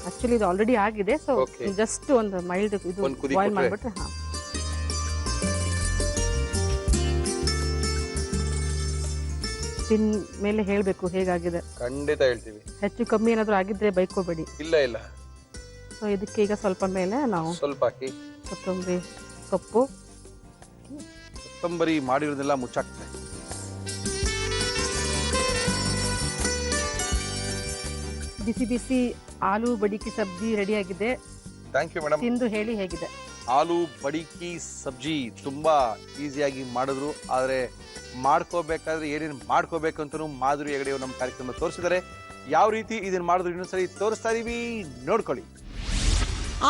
ಆಕ್ಚುಲಿ ಇದು ಆಲ್ರೆಡಿ ಆಗಿದೆ, ಸೊ Okay. ಜಸ್ಟ್ ಒಂದು ಮೈಲ್ಡ್ ಇದು ಒಂದ್ ಕುದಿ ಬಾಯ್ಲ್ ಕೊಟ್ರೆ? ಮಾಡ್ಬಿಟ್ರೆ ತಿನ್ ಮೇಲೆ ಹೇಳ್ಬೇಕು ಹೇಗಾಗಿದೆ. ಖಂಡಿತ ಹೇಳ್ತೀವಿ. ಹೆಚ್ಚು ಕಮ್ಮಿ ಏನಾದ್ರು ಆಗಿದ್ರೆ ಬೈಕೋಬೇಡಿ. ಇಲ್ಲ ಇಲ್ಲ, ಸೊ ಇದಕ್ಕೆ ಈಗ ಸ್ವಲ್ಪ ಮೇಲೆ ನಾವು ಸ್ವಲ್ಪ ಹಾಕಿ ಕೊತ್ತಂಬರಿ ಸೊಪ್ಪು ಕೊತ್ತಂಬರಿ ಮಾಡಿರೋದೆಲ್ಲ ಮುಚ್ಚಾಕ್ತದೆ. ಬಿಸಿ ಬಿಸಿ ಆಲೂ ಬಡಿಕಿ ಸಬ್ಜಿ ರೆಡಿ ಆಗಿದೆ. Thank you madam. ತಿಂದು ಹೇಳಿ ಹೇಗಿದೆ. ಆಲೂ ಬಡಿಕಿ ಸಬ್ಜಿ ತುಂಬಾ ಈಸಿಯಾಗಿ ಮಾಡಿದ್ರು, ಆದ್ರೆ ಮಾಡ್ಕೋಬೇಕಾದ್ರೆ ಏನೇನು ಮಾಡ್ಕೋಬೇಕು ಅಂತಲೂ ಮಾಧುರಿ ಹೆಗಡೆ ನಮ್ಮ ಕಾರ್ಯಕ್ರಮ ತೋರಿಸಿದ್ದಾರೆ. ಯಾವ ರೀತಿ ಇದನ್ನ ಮಾಡಿದ್ರು ಇನ್ನೊಂದ್ಸರಿ ತೋರಿಸ್ತಾ ಇದೀವಿ, ನೋಡ್ಕೊಳ್ಳಿ.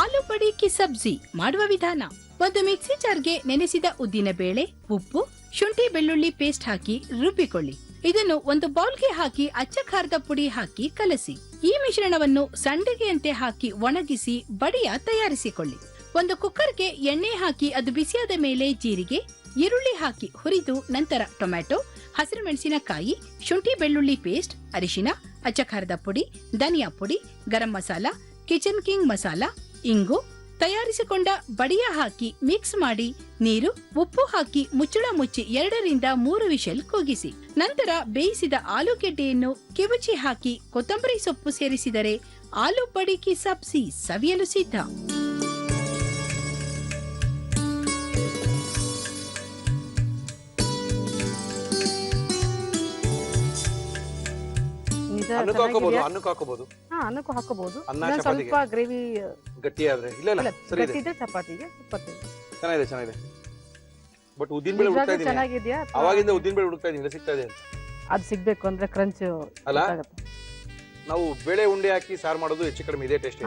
ಆಲೂ ಬಡಿಕಿ ಸಬ್ಜಿ ಮಾಡುವ ವಿಧಾನ: ಒಂದು ಮಿಕ್ಸಿ ಜಾರ್ಗೆ ನೆನೆಸಿದ ಉದ್ದಿನ ಬೇಳೆ, ಉಪ್ಪು, ಶುಂಠಿ ಬೆಳ್ಳುಳ್ಳಿ ಪೇಸ್ಟ್ ಹಾಕಿ ರುಬ್ಬಿಕೊಳ್ಳಿ. ಇದನ್ನು ಒಂದು ಬೌಲ್ಗೆ ಹಾಕಿ ಅಚ್ಚ ಖಾರದ ಪುಡಿ ಹಾಕಿ ಕಲಸಿ. ಈ ಮಿಶ್ರಣವನ್ನು ಸಂಡಿಗೆಯಂತೆ ಹಾಕಿ ಒಣಗಿಸಿ ಬಡಿಯ ತಯಾರಿಸಿಕೊಳ್ಳಿ. ಒಂದು ಕುಕ್ಕರ್ಗೆ ಎಣ್ಣೆ ಹಾಕಿ ಅದು ಬಿಸಿಯಾದ ಮೇಲೆ ಜೀರಿಗೆ, ಈರುಳ್ಳಿ ಹಾಕಿ ಹುರಿದು ನಂತರ ಟೊಮ್ಯಾಟೊ, ಹಸಿರು ಮೆಣಸಿನಕಾಯಿ, ಶುಂಠಿ ಬೆಳ್ಳುಳ್ಳಿ ಪೇಸ್ಟ್, ಅರಿಶಿನ, ಅಚ್ಚ ಖಾರದ ಪುಡಿ, ಧನಿಯಾ ಪುಡಿ, ಗರಂ ಮಸಾಲ, ಕಿಚನ್ ಕಿಂಗ್ ಮಸಾಲ, ಇಂಗು, ತಯಾರಿಸಿಕೊಂಡ ಬಡಿಯ ಹಾಕಿ ಮಿಕ್ಸ್ ಮಾಡಿ ನೀರು, ಉಪ್ಪು ಹಾಕಿ ಮುಚ್ಚಳ ಮುಚ್ಚಿ 2 ರಿಂದ 3 ವಿಷಲ್ ಕೂಗಿಸಿ. ನಂತರ ಬೇಯಿಸಿದ ಆಲೂಗೆಡ್ಡೆಯನ್ನು ಕಿವುಚಿ ಹಾಕಿ ಕೊತ್ತಂಬರಿ ಸೊಪ್ಪು ಸೇರಿಸಿದರೆ ಆಲೂ ಬಡಿಕಿ ಸಬ್ಜಿ ಸವಿಯಲು ಸಿದ್ಧ. ಅನ್ನಕ್ಕೂ ಹಾಕೋಬಹುದು, ಅನ್ನಕ್ಕೂ ಹಾಕೋಬಹುದು, ಅನ್ನಕ್ಕೂ ಹಾಕೋಬಹುದು. ಅನ್ನ ಇನ್ನೊಂದ್ ಚಪಾತಿಗೆ. ಸ್ವಲ್ಪ ಗ್ರೇವಿ ಗಟ್ಟಿ ಆದ್ರೆ ಇಲ್ಲ ಇಲ್ಲ ಸರಿ ಇದೆ, ಗಟ್ಟಿದ್ರೆ ಚಪಾತಿಗೆ ಚೆನ್ನಾಗಿದೆ ಚೆನ್ನಾಗಿದೆ. ಬಟ್ ಉದ್ದಿನ ಬೇಳೆ ಹುಡುಕ್ತಾ ಇದೀನಿ, ಚೆನ್ನಾಗಿದ್ಯಾ? ಅವಾಗಿಂದ ಉದ್ದಿನ ಬೇಳೆ ಹುಡುಕ್ತಾ ಇದೀನಿ, ಸಿಗ್ತಾ ಇದೆ ಅಂತ. ಅದು ಸಿಗ್ಬೇಕು ಅಂದ್ರೆ ಕ್ರಂಚ್ ಅಲ್ಲ? ನಾವು ಬೇಳೆ ಉಂಡೆ ಹಾಕಿ ಸಾರು ಮಾಡೋದು ಹೆಚ್ಚು ಕಡಿಮೆ ಇದೆ ಟೇಸ್ಟ್.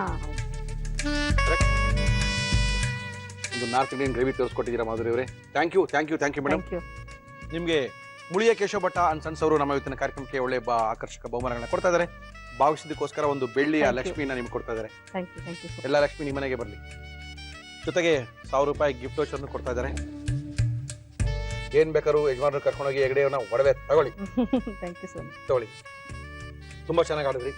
ಒಂದು ನಾರ್ತ್ ಇಂಡಿಯನ್ ಗ್ರೇವಿ ತೋರಿಸ್ಕೊಟ್ಟಿದ್ದೀರಾ ಮಾಧುರಿ ಅವರೇ. Thank you thank you thank you madam. ನಿಮಗೆ ಮುಳಿಯ ಕೇಶವ ಭಟ್ಟ ಅಂಡ್ ಸನ್ಸ್ ಅವರು ನಮ್ಮ ಇವತ್ತಿನ ಕಾರ್ಯಕ್ರಮಕ್ಕೆ ಒಳ್ಳೆ ಆಕರ್ಷಕ ಬಹುಮಾನಗಳನ್ನ ಕೊಡ್ತಾ ಇದ್ದಾರೆ. ಭಾವಿಸಿದಕ್ಕೋಸ್ಕರ ಒಂದು ಬೆಳ್ಳಿಯ Thank you. ಲಕ್ಷ್ಮಿನ ನಿಮ್ಗೆ ಕೊಡ್ತಾ ಇದ್ದಾರೆ. ಥ್ಯಾಂಕ್ ಯು ಎಲ್ಲ ಲಕ್ಷ್ಮಿ ನಿಮ್ಮ ಮನೆಗೆ ಬರಲಿ. ಜೊತೆಗೆ 1000 ರೂಪಾಯಿ ಗಿಫ್ಟ್ ವೋಚರ್ನು ಕೊಡ್ತಾ ಇದ್ದಾರೆ. ಏನ್ ಬೇಕಾದ್ರೂ ಯಜಮಾನರು ಕರ್ಕೊಂಡೋಗಿ ಹೆಗಡೆಯವನ್ನ ಒಡವೆ ತಗೊಳ್ಳಿ. Thank you sir. ತಗೊಳ್ಳಿ. ತುಂಬಾ ಚೆನ್ನಾಗಿ ಆಡಿದ್ರಿ,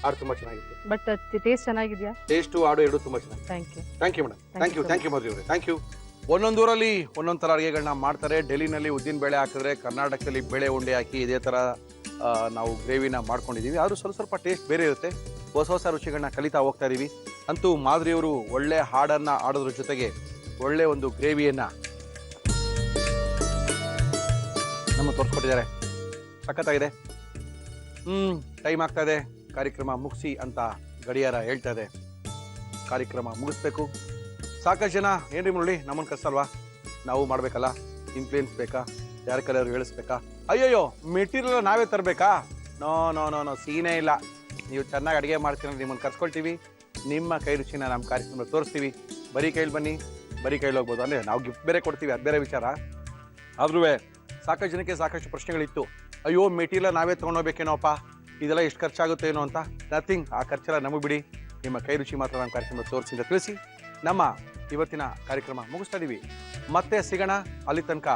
ಹಾಡು ತುಂಬಾ ಚೆನ್ನಾಗಿತ್ತು. ಬಟ್ ಟೇಸ್ಟ್ ಚೆನ್ನಾಗಿದ್ಯಾ? ಟೇಸ್ಟು ಹಾಡು ಎರಡು ತುಂಬಾ ಚೆನ್ನಾಗಿ. Thank you thank you madam. Thank you thank you Madhuri ಅವರೇ. Thank you. ಒಂದೊಂದೂರಲ್ಲಿ ಒಂದೊಂದು ಥರ ಅಡುಗೆಗಳನ್ನ ಮಾಡ್ತಾರೆ. ಡೆಲ್ಲಿನಲ್ಲಿ ಉದ್ದಿನ ಬೇಳೆ ಹಾಕಿದ್ರೆ, ಕರ್ನಾಟಕದಲ್ಲಿ ಬೇಳೆ ಉಂಡೆ ಹಾಕಿ ಇದೇ ಥರ ನಾವು ಗ್ರೇವಿನ ಮಾಡ್ಕೊಂಡಿದ್ದೀವಿ. ಆದರೂ ಸ್ವಲ್ಪ ಟೇಸ್ಟ್ ಬೇರೆ ಇರುತ್ತೆ. ಹೊಸ ರುಚಿಗಳನ್ನ ಕಲಿತಾ ಹೋಗ್ತಾ ಇದ್ದೀವಿ. ಅಂತೂ ಮಾಧುರಿಯವರು ಒಳ್ಳೆ ಹಾಡನ್ನು ಆಡೋದ್ರ ಜೊತೆಗೆ ಒಳ್ಳೆ ಒಂದು ಗ್ರೇವಿಯನ್ನು ನಮ್ಮ ತೋರಿಸ್ಕೊಟ್ಟಿದ್ದಾರೆ. ಸಖತ್ತಾಗಿದೆ. ಟೈಮ್ ಆಗ್ತಾ ಇದೆ, ಕಾರ್ಯಕ್ರಮ ಮುಗಿಸಿ ಅಂತ ಗಡಿಯಾರ ಹೇಳ್ತಾ ಇದೆ. ಕಾರ್ಯಕ್ರಮ ಮುಗಿಸ್ಬೇಕು. ಸಾಕಷ್ಟು ಜನ ಏನ್ರಿ ಮುರಳಿ ನಮ್ಮನ್ನು ಕರ್ಸಲ್ವಾ, ನಾವು ಮಾಡಬೇಕಲ್ಲ, ಇನ್ಫ್ಲೂಯೆನ್ಸ್ ಬೇಕಾ, ಯಾರ ಕಡೆಯವ್ರು ಹೇಳಿಸ್ಬೇಕಾ, ಅಯ್ಯೋಯ್ಯೋ ಮೆಟೀರಿಯಲ್ ನಾವೇ ತರಬೇಕಾ? ನೋ ನೋ ನೋ ನೋ ಸೀನೇ ಇಲ್ಲ. ನೀವು ಚೆನ್ನಾಗಿ ಅಡುಗೆ ಮಾಡ್ತೀರ, ನಿಮ್ಮನ್ನು ಕರ್ಸ್ಕೊಳ್ತೀವಿ, ನಿಮ್ಮ ಕೈ ರುಚಿನ ನಮ್ಮ ಕಾರ್ಯಕ್ರಮದಲ್ಲಿ ತೋರಿಸ್ತೀವಿ. ಬರೀ ಕೈಲಿ ಬನ್ನಿ, ಬರೀ ಕೈಲಿ ಹೋಗ್ಬೋದು. ಅಂದರೆ ನಾವು ಗಿಫ್ಟ್ ಬೇರೆ ಕೊಡ್ತೀವಿ, ಅದು ಬೇರೆ ವಿಚಾರ. ಆದ್ರೂ ಸಾಕಷ್ಟು ಜನಕ್ಕೆ ಸಾಕಷ್ಟು ಪ್ರಶ್ನೆಗಳಿತ್ತು. ಅಯ್ಯೋ ಮೆಟೀರಿಯಲ್ ನಾವೇ ತೊಗೊಂಡೋಗ್ಬೇಕೇನೋಪ್ಪ, ಇದೆಲ್ಲ ಎಷ್ಟು ಖರ್ಚಾಗುತ್ತೇನೋ ಅಂತ. ನಥಿಂಗ್, ಆ ಖರ್ಚೆಲ್ಲ ನಮಗೆ ಬಿಡಿ, ನಿಮ್ಮ ಕೈ ರುಚಿ ಮಾತ್ರ ನಮ್ಮ ಕಾರ್ಯಕ್ರಮದಲ್ಲಿ ತೋರಿಸಿ ಅಂತ ತಿಳಿಸಿ ನಮ್ಮ ಇವತ್ತಿನ ಕಾರ್ಯಕ್ರಮ ಮುಗಿಸ್ತಾ ಇದ್ದೀವಿ. ಮತ್ತೆ ಸಿಗೋಣ. ಅಲ್ಲಿ ತನಕ